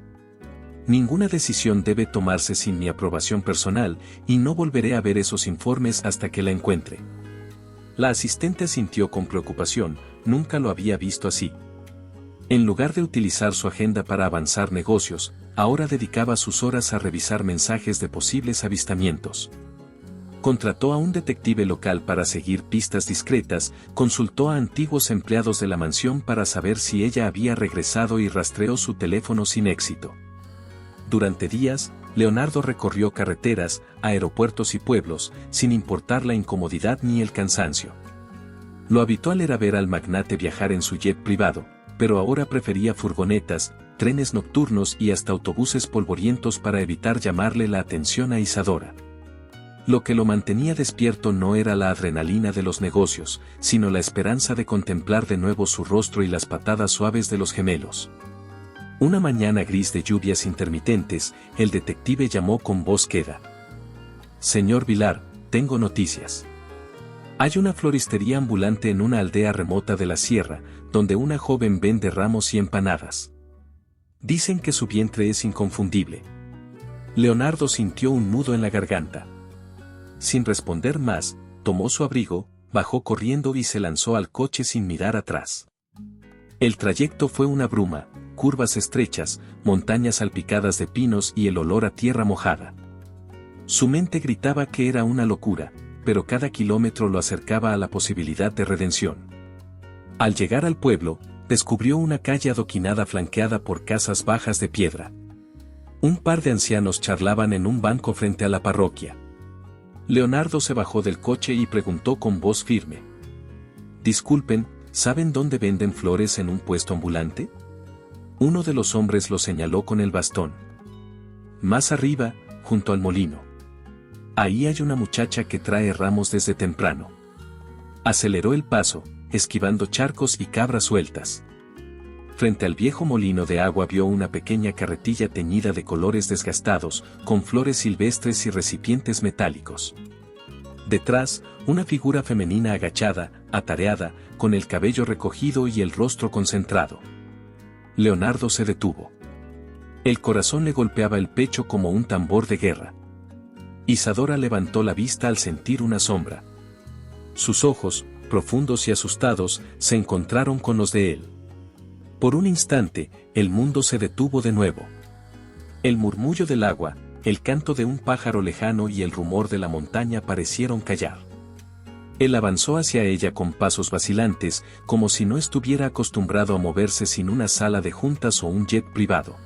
Ninguna decisión debe tomarse sin mi aprobación personal, y no volveré a ver esos informes hasta que la encuentre. La asistente asintió con preocupación, nunca lo había visto así. En lugar de utilizar su agenda para avanzar negocios, ahora dedicaba sus horas a revisar mensajes de posibles avistamientos. Contrató a un detective local para seguir pistas discretas, consultó a antiguos empleados de la mansión para saber si ella había regresado y rastreó su teléfono sin éxito. Durante días, Leonardo recorrió carreteras, aeropuertos y pueblos, sin importar la incomodidad ni el cansancio. Lo habitual era ver al magnate viajar en su jet privado, pero ahora prefería furgonetas, trenes nocturnos y hasta autobuses polvorientos para evitar llamarle la atención a Isadora. Lo que lo mantenía despierto no era la adrenalina de los negocios, sino la esperanza de contemplar de nuevo su rostro y las patadas suaves de los gemelos. Una mañana gris de lluvias intermitentes, el detective llamó con voz queda. «Señor Vilar, tengo noticias. Hay una floristería ambulante en una aldea remota de la sierra, donde una joven vende ramos y empanadas. Dicen que su vientre es inconfundible». Leonardo sintió un nudo en la garganta. Sin responder más, tomó su abrigo, bajó corriendo y se lanzó al coche sin mirar atrás. El trayecto fue una bruma, curvas estrechas, montañas salpicadas de pinos y el olor a tierra mojada. Su mente gritaba que era una locura, pero cada kilómetro lo acercaba a la posibilidad de redención. Al llegar al pueblo, descubrió una calle adoquinada flanqueada por casas bajas de piedra. Un par de ancianos charlaban en un banco frente a la parroquia. Leonardo se bajó del coche y preguntó con voz firme: «Disculpen, ¿saben dónde venden flores en un puesto ambulante?». Uno de los hombres lo señaló con el bastón. «Más arriba, junto al molino. Ahí hay una muchacha que trae ramos desde temprano». Aceleró el paso, esquivando charcos y cabras sueltas. Frente al viejo molino de agua vio una pequeña carretilla teñida de colores desgastados, con flores silvestres y recipientes metálicos. Detrás, una figura femenina agachada, atareada, con el cabello recogido y el rostro concentrado. Leonardo se detuvo. El corazón le golpeaba el pecho como un tambor de guerra. Isadora levantó la vista al sentir una sombra. Sus ojos, profundos y asustados, se encontraron con los de él. Por un instante, el mundo se detuvo de nuevo. El murmullo del agua, el canto de un pájaro lejano y el rumor de la montaña parecieron callar. Él avanzó hacia ella con pasos vacilantes, como si no estuviera acostumbrado a moverse sin una sala de juntas o un jet privado.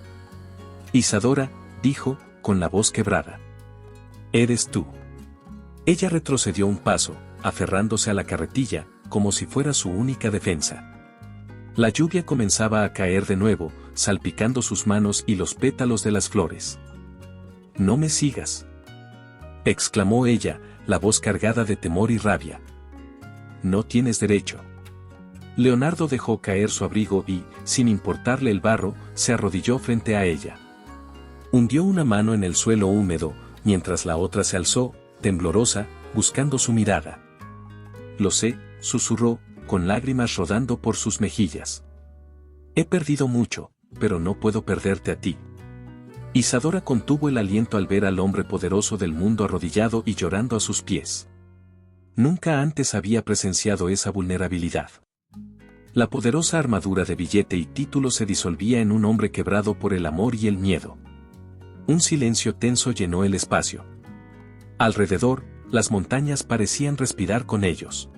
«Isadora», dijo, con la voz quebrada. «¿Eres tú?». Ella retrocedió un paso, aferrándose a la carretilla, como si fuera su única defensa. La lluvia comenzaba a caer de nuevo, salpicando sus manos y los pétalos de las flores. «No me sigas», exclamó ella, la voz cargada de temor y rabia. «No tienes derecho». Leonardo dejó caer su abrigo y, sin importarle el barro, se arrodilló frente a ella. Hundió una mano en el suelo húmedo, mientras la otra se alzó, temblorosa, buscando su mirada. «Lo sé», susurró, con lágrimas rodando por sus mejillas. «He perdido mucho, pero no puedo perderte a ti». Isadora contuvo el aliento al ver al hombre poderoso del mundo arrodillado y llorando a sus pies. Nunca antes había presenciado esa vulnerabilidad. La poderosa armadura de billete y título se disolvía en un hombre quebrado por el amor y el miedo. Un silencio tenso llenó el espacio. Alrededor, las montañas parecían respirar con ellos.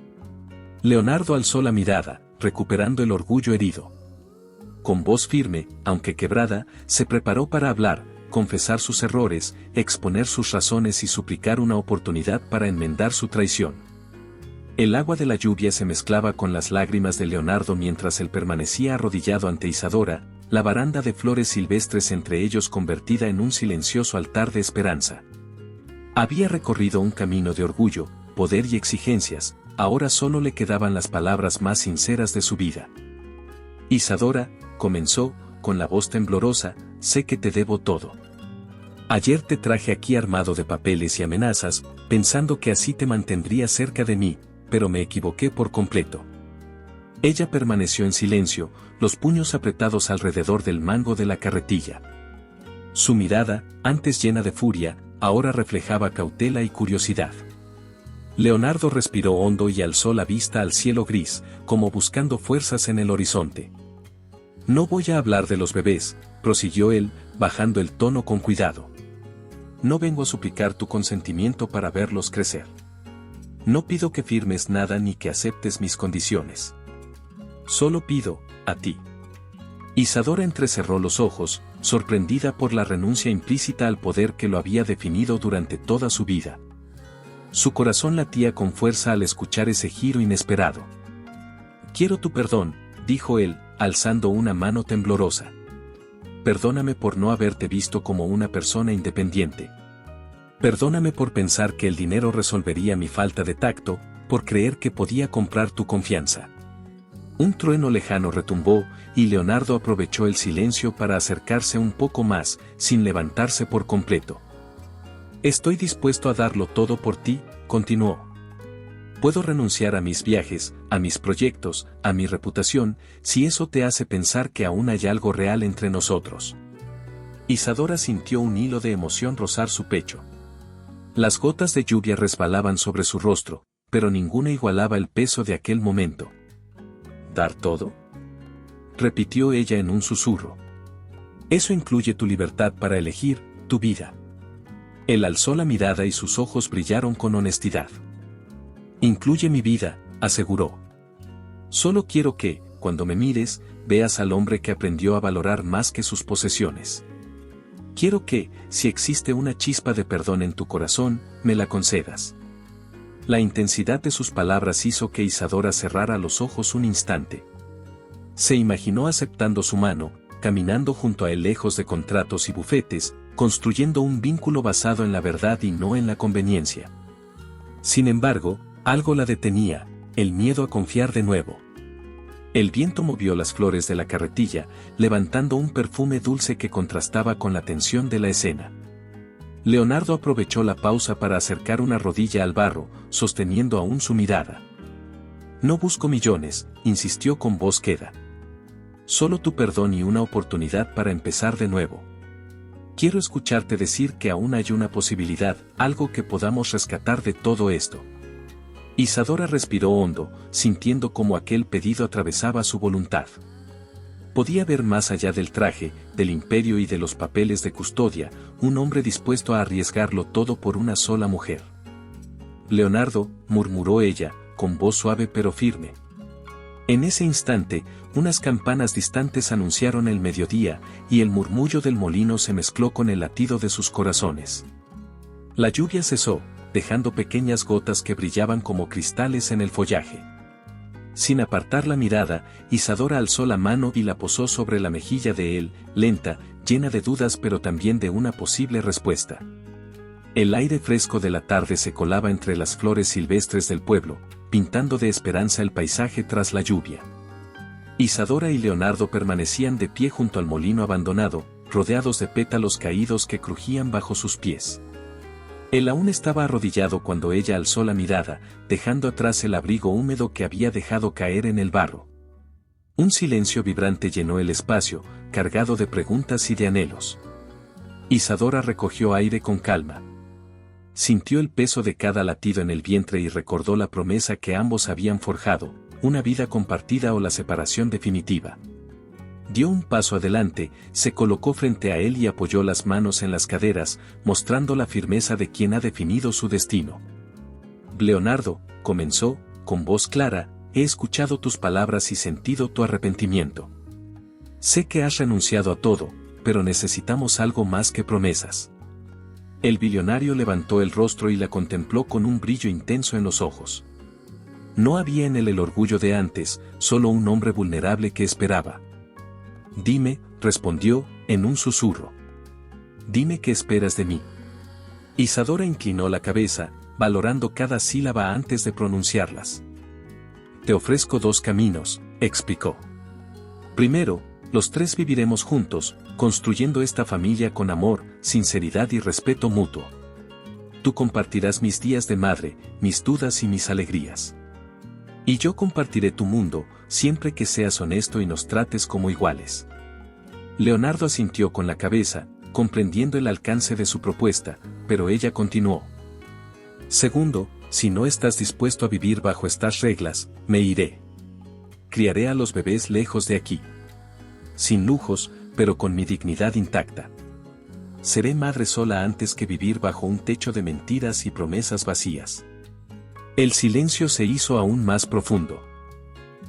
Leonardo alzó la mirada, recuperando el orgullo herido. Con voz firme, aunque quebrada, se preparó para hablar, confesar sus errores, exponer sus razones y suplicar una oportunidad para enmendar su traición. El agua de la lluvia se mezclaba con las lágrimas de Leonardo mientras él permanecía arrodillado ante Isadora, la baranda de flores silvestres entre ellos convertida en un silencioso altar de esperanza. Había recorrido un camino de orgullo, poder y exigencias, ahora solo le quedaban las palabras más sinceras de su vida. «Isadora», comenzó, con la voz temblorosa, «sé que te debo todo. Ayer te traje aquí armado de papeles y amenazas, pensando que así te mantendría cerca de mí, pero me equivoqué por completo». Ella permaneció en silencio, los puños apretados alrededor del mango de la carretilla. Su mirada, antes llena de furia, ahora reflejaba cautela y curiosidad. Leonardo respiró hondo y alzó la vista al cielo gris, como buscando fuerzas en el horizonte. «No voy a hablar de los bebés», prosiguió él, bajando el tono con cuidado. «No vengo a suplicar tu consentimiento para verlos crecer. No pido que firmes nada ni que aceptes mis condiciones. Solo pido, a ti». Isadora entrecerró los ojos, sorprendida por la renuncia implícita al poder que lo había definido durante toda su vida. Su corazón latía con fuerza al escuchar ese giro inesperado. «Quiero tu perdón», dijo él, alzando una mano temblorosa. «Perdóname por no haberte visto como una persona independiente. Perdóname por pensar que el dinero resolvería mi falta de tacto, por creer que podía comprar tu confianza». Un trueno lejano retumbó, y Leonardo aprovechó el silencio para acercarse un poco más, sin levantarse por completo. «Estoy dispuesto a darlo todo por ti», continuó. «Puedo renunciar a mis viajes, a mis proyectos, a mi reputación, si eso te hace pensar que aún hay algo real entre nosotros». Isadora sintió un hilo de emoción rozar su pecho. Las gotas de lluvia resbalaban sobre su rostro, pero ninguna igualaba el peso de aquel momento. ¿Dar todo? repitió ella en un susurro. Eso incluye tu libertad para elegir tu vida. Él alzó la mirada y sus ojos brillaron con honestidad. Incluye mi vida, aseguró. Solo quiero que, cuando me mires, veas al hombre que aprendió a valorar más que sus posesiones. Quiero que, si existe una chispa de perdón en tu corazón, me la concedas. La intensidad de sus palabras hizo que Isadora cerrara los ojos un instante. Se imaginó aceptando su mano, caminando junto a él lejos de contratos y bufetes, construyendo un vínculo basado en la verdad y no en la conveniencia. Sin embargo, algo la detenía, el miedo a confiar de nuevo. El viento movió las flores de la carretilla, levantando un perfume dulce que contrastaba con la tensión de la escena. Leonardo aprovechó la pausa para acercar una rodilla al barro, sosteniendo aún su mirada. No busco millones, insistió con voz queda. Solo tu perdón y una oportunidad para empezar de nuevo. Quiero escucharte decir que aún hay una posibilidad, algo que podamos rescatar de todo esto. Isadora respiró hondo, sintiendo cómo aquel pedido atravesaba su voluntad. Podía ver más allá del traje, del imperio y de los papeles de custodia, un hombre dispuesto a arriesgarlo todo por una sola mujer. Leonardo, murmuró ella, con voz suave pero firme. En ese instante, unas campanas distantes anunciaron el mediodía, y el murmullo del molino se mezcló con el latido de sus corazones. La lluvia cesó, dejando pequeñas gotas que brillaban como cristales en el follaje. Sin apartar la mirada, Isadora alzó la mano y la posó sobre la mejilla de él, lenta, llena de dudas pero también de una posible respuesta. El aire fresco de la tarde se colaba entre las flores silvestres del pueblo, pintando de esperanza el paisaje tras la lluvia. Isadora y Leonardo permanecían de pie junto al molino abandonado, rodeados de pétalos caídos que crujían bajo sus pies. Él aún estaba arrodillado cuando ella alzó la mirada, dejando atrás el abrigo húmedo que había dejado caer en el barro. Un silencio vibrante llenó el espacio, cargado de preguntas y de anhelos. Isadora recogió aire con calma. Sintió el peso de cada latido en el vientre y recordó la promesa que ambos habían forjado, una vida compartida o la separación definitiva. Dio un paso adelante, se colocó frente a él y apoyó las manos en las caderas, mostrando la firmeza de quien ha definido su destino. Leonardo, comenzó, con voz clara, he escuchado tus palabras y sentido tu arrepentimiento. Sé que has renunciado a todo, pero necesitamos algo más que promesas. El billonario levantó el rostro y la contempló con un brillo intenso en los ojos. No había en él el orgullo de antes, solo un hombre vulnerable que esperaba. Dime, respondió, en un susurro. Dime qué esperas de mí. Isadora inclinó la cabeza, valorando cada sílaba antes de pronunciarlas. Te ofrezco dos caminos, explicó. Primero, los tres viviremos juntos, construyendo esta familia con amor, sinceridad y respeto mutuo. Tú compartirás mis días de madre, mis dudas y mis alegrías. Y yo compartiré tu mundo, siempre que seas honesto y nos trates como iguales. Leonardo asintió con la cabeza, comprendiendo el alcance de su propuesta, pero ella continuó. Segundo, si no estás dispuesto a vivir bajo estas reglas, me iré. Criaré a los bebés lejos de aquí. Sin lujos, pero con mi dignidad intacta. Seré madre sola antes que vivir bajo un techo de mentiras y promesas vacías. El silencio se hizo aún más profundo.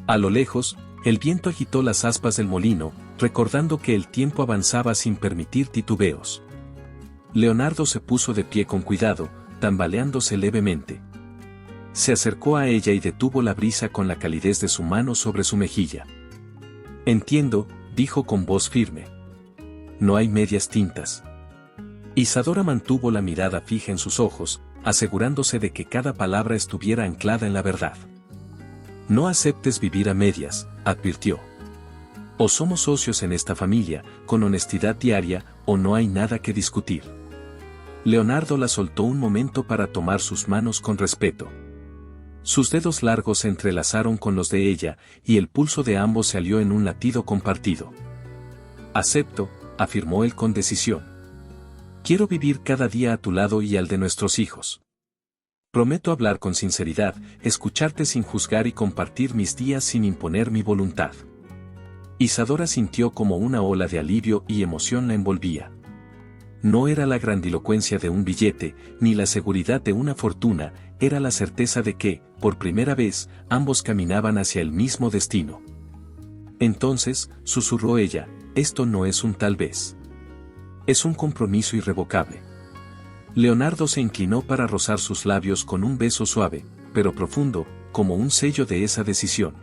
A lo lejos, el viento agitó las aspas del molino, recordando que el tiempo avanzaba sin permitir titubeos. Leonardo se puso de pie con cuidado, tambaleándose levemente. Se acercó a ella y detuvo la brisa con la calidez de su mano sobre su mejilla. Entiendo, dijo con voz firme. No hay medias tintas. Isadora mantuvo la mirada fija en sus ojos, asegurándose de que cada palabra estuviera anclada en la verdad. No aceptes vivir a medias, advirtió. O somos socios en esta familia, con honestidad diaria, o no hay nada que discutir. Leonardo la soltó un momento para tomar sus manos con respeto. Sus dedos largos se entrelazaron con los de ella, y el pulso de ambos se alió en un latido compartido. Acepto, afirmó él con decisión. Quiero vivir cada día a tu lado y al de nuestros hijos. Prometo hablar con sinceridad, escucharte sin juzgar y compartir mis días sin imponer mi voluntad. Isadora sintió como una ola de alivio y emoción la envolvía. No era la grandilocuencia de un billete, ni la seguridad de una fortuna, era la certeza de que, por primera vez, ambos caminaban hacia el mismo destino. Entonces, susurró ella, esto no es un tal vez. Es un compromiso irrevocable. Leonardo se inclinó para rozar sus labios con un beso suave, pero profundo, como un sello de esa decisión.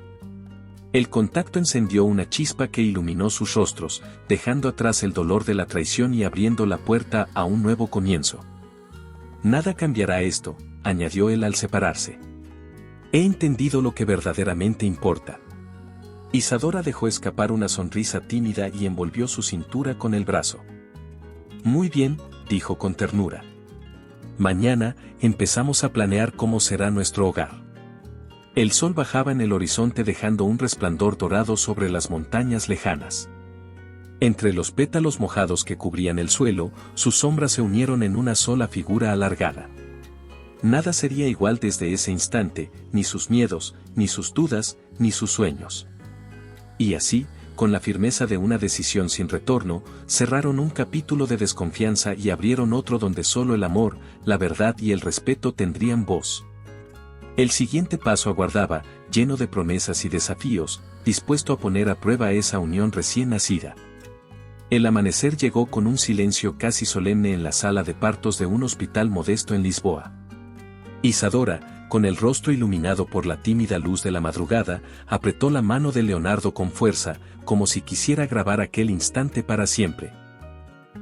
El contacto encendió una chispa que iluminó sus rostros, dejando atrás el dolor de la traición y abriendo la puerta a un nuevo comienzo. Nada cambiará esto, añadió él al separarse. He entendido lo que verdaderamente importa. Isadora dejó escapar una sonrisa tímida y envolvió su cintura con el brazo. Muy bien, dijo con ternura. Mañana, empezamos a planear cómo será nuestro hogar. El sol bajaba en el horizonte dejando un resplandor dorado sobre las montañas lejanas. Entre los pétalos mojados que cubrían el suelo, sus sombras se unieron en una sola figura alargada. Nada sería igual desde ese instante, ni sus miedos, ni sus dudas, ni sus sueños. Y así, con la firmeza de una decisión sin retorno, cerraron un capítulo de desconfianza y abrieron otro donde solo el amor, la verdad y el respeto tendrían voz. El siguiente paso aguardaba, lleno de promesas y desafíos, dispuesto a poner a prueba esa unión recién nacida. El amanecer llegó con un silencio casi solemne en la sala de partos de un hospital modesto en Lisboa. Isadora, con el rostro iluminado por la tímida luz de la madrugada, apretó la mano de Leonardo con fuerza, como si quisiera grabar aquel instante para siempre.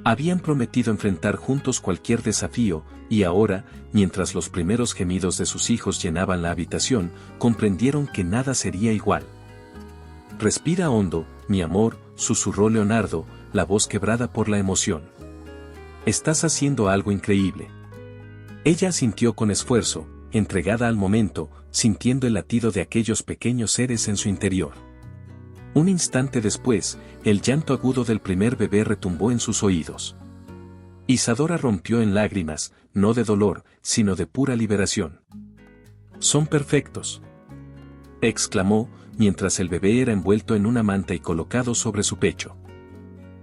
Habían prometido enfrentar juntos cualquier desafío, y ahora, mientras los primeros gemidos de sus hijos llenaban la habitación, comprendieron que nada sería igual. Respira hondo, mi amor, susurró Leonardo, la voz quebrada por la emoción. Estás haciendo algo increíble. Ella asintió con esfuerzo, entregada al momento, sintiendo el latido de aquellos pequeños seres en su interior. Un instante después, el llanto agudo del primer bebé retumbó en sus oídos. Isadora rompió en lágrimas, no de dolor, sino de pura liberación. «Son perfectos», exclamó, mientras el bebé era envuelto en una manta y colocado sobre su pecho.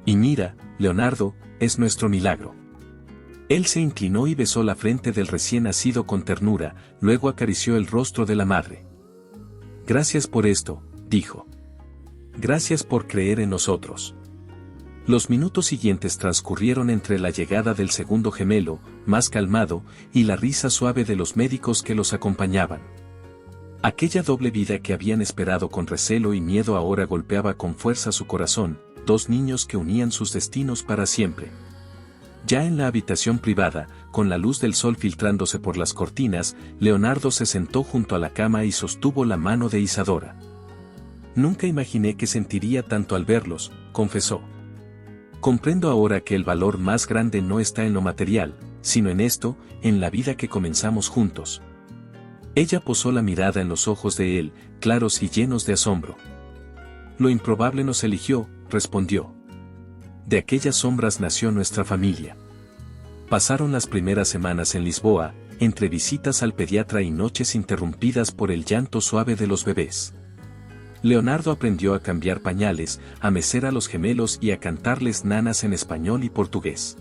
«Y mira, Leonardo, es nuestro milagro». Él se inclinó y besó la frente del recién nacido con ternura, luego acarició el rostro de la madre. «Gracias por esto», dijo. «Gracias por creer en nosotros». Los minutos siguientes transcurrieron entre la llegada del segundo gemelo, más calmado, y la risa suave de los médicos que los acompañaban. Aquella doble vida que habían esperado con recelo y miedo ahora golpeaba con fuerza su corazón, dos niños que unían sus destinos para siempre. Ya en la habitación privada, con la luz del sol filtrándose por las cortinas, Leonardo se sentó junto a la cama y sostuvo la mano de Isadora. «Nunca imaginé que sentiría tanto al verlos», confesó. «Comprendo ahora que el valor más grande no está en lo material, sino en esto, en la vida que comenzamos juntos». Ella posó la mirada en los ojos de él, claros y llenos de asombro. «Lo improbable nos eligió», respondió. «De aquellas sombras nació nuestra familia». Pasaron las primeras semanas en Lisboa, entre visitas al pediatra y noches interrumpidas por el llanto suave de los bebés. Leonardo aprendió a cambiar pañales, a mecer a los gemelos y a cantarles nanas en español y portugués.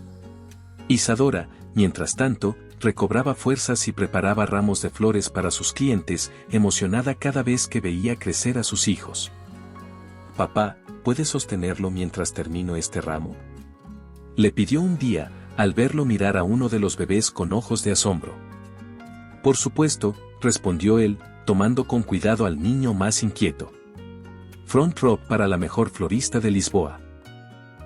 Isadora, mientras tanto, recobraba fuerzas y preparaba ramos de flores para sus clientes, emocionada cada vez que veía crecer a sus hijos. «Papá, ¿puedes sostenerlo mientras termino este ramo?», le pidió un día, al verlo mirar a uno de los bebés con ojos de asombro. «Por supuesto», respondió él, tomando con cuidado al niño más inquieto. Front row para la mejor florista de Lisboa.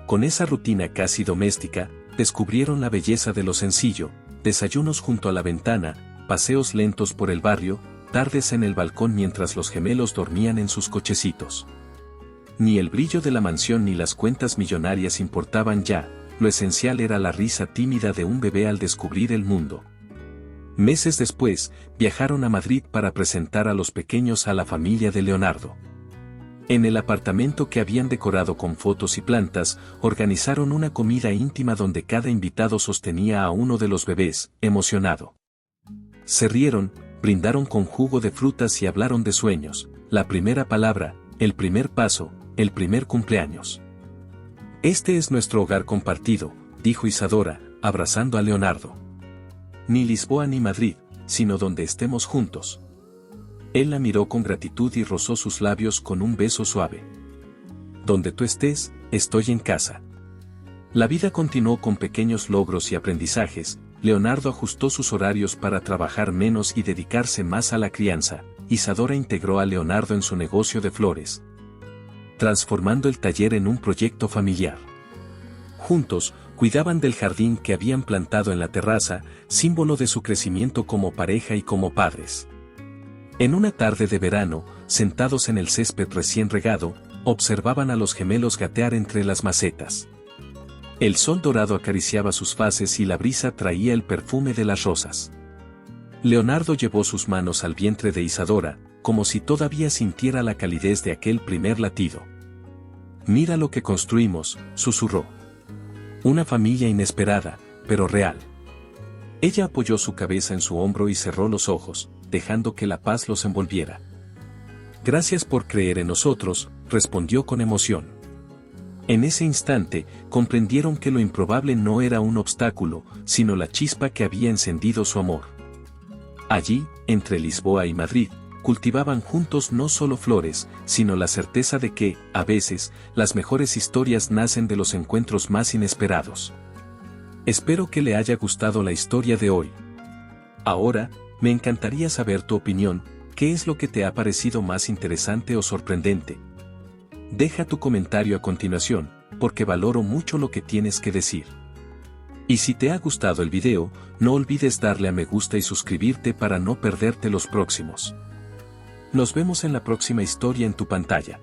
Con esa rutina casi doméstica, descubrieron la belleza de lo sencillo, desayunos junto a la ventana, paseos lentos por el barrio, tardes en el balcón mientras los gemelos dormían en sus cochecitos. Ni el brillo de la mansión ni las cuentas millonarias importaban ya, lo esencial era la risa tímida de un bebé al descubrir el mundo. Meses después, viajaron a Madrid para presentar a los pequeños a la familia de Leonardo. En el apartamento que habían decorado con fotos y plantas, organizaron una comida íntima donde cada invitado sostenía a uno de los bebés, emocionado. Se rieron, brindaron con jugo de frutas y hablaron de sueños, la primera palabra, el primer paso, el primer cumpleaños. Este es nuestro hogar compartido, dijo Isadora, abrazando a Leonardo. Ni Lisboa ni Madrid, sino donde estemos juntos. Él la miró con gratitud y rozó sus labios con un beso suave. Donde tú estés, estoy en casa. La vida continuó con pequeños logros y aprendizajes. Leonardo ajustó sus horarios para trabajar menos y dedicarse más a la crianza. Isadora integró a Leonardo en su negocio de flores, transformando el taller en un proyecto familiar. Juntos, cuidaban del jardín que habían plantado en la terraza, símbolo de su crecimiento como pareja y como padres. En una tarde de verano, sentados en el césped recién regado, observaban a los gemelos gatear entre las macetas. El sol dorado acariciaba sus faces y la brisa traía el perfume de las rosas. Leonardo llevó sus manos al vientre de Isadora, como si todavía sintiera la calidez de aquel primer latido. Mira lo que construimos, susurró. Una familia inesperada, pero real. Ella apoyó su cabeza en su hombro y cerró los ojos, dejando que la paz los envolviera. Gracias por creer en nosotros, respondió con emoción. En ese instante, comprendieron que lo improbable no era un obstáculo, sino la chispa que había encendido su amor. Allí, entre Lisboa y Madrid, cultivaban juntos no solo flores, sino la certeza de que, a veces, las mejores historias nacen de los encuentros más inesperados. Espero que le haya gustado la historia de hoy. Ahora, me encantaría saber tu opinión. ¿Qué es lo que te ha parecido más interesante o sorprendente? Deja tu comentario a continuación, porque valoro mucho lo que tienes que decir. Y si te ha gustado el video, no olvides darle a me gusta y suscribirte para no perderte los próximos. Nos vemos en la próxima historia en tu pantalla.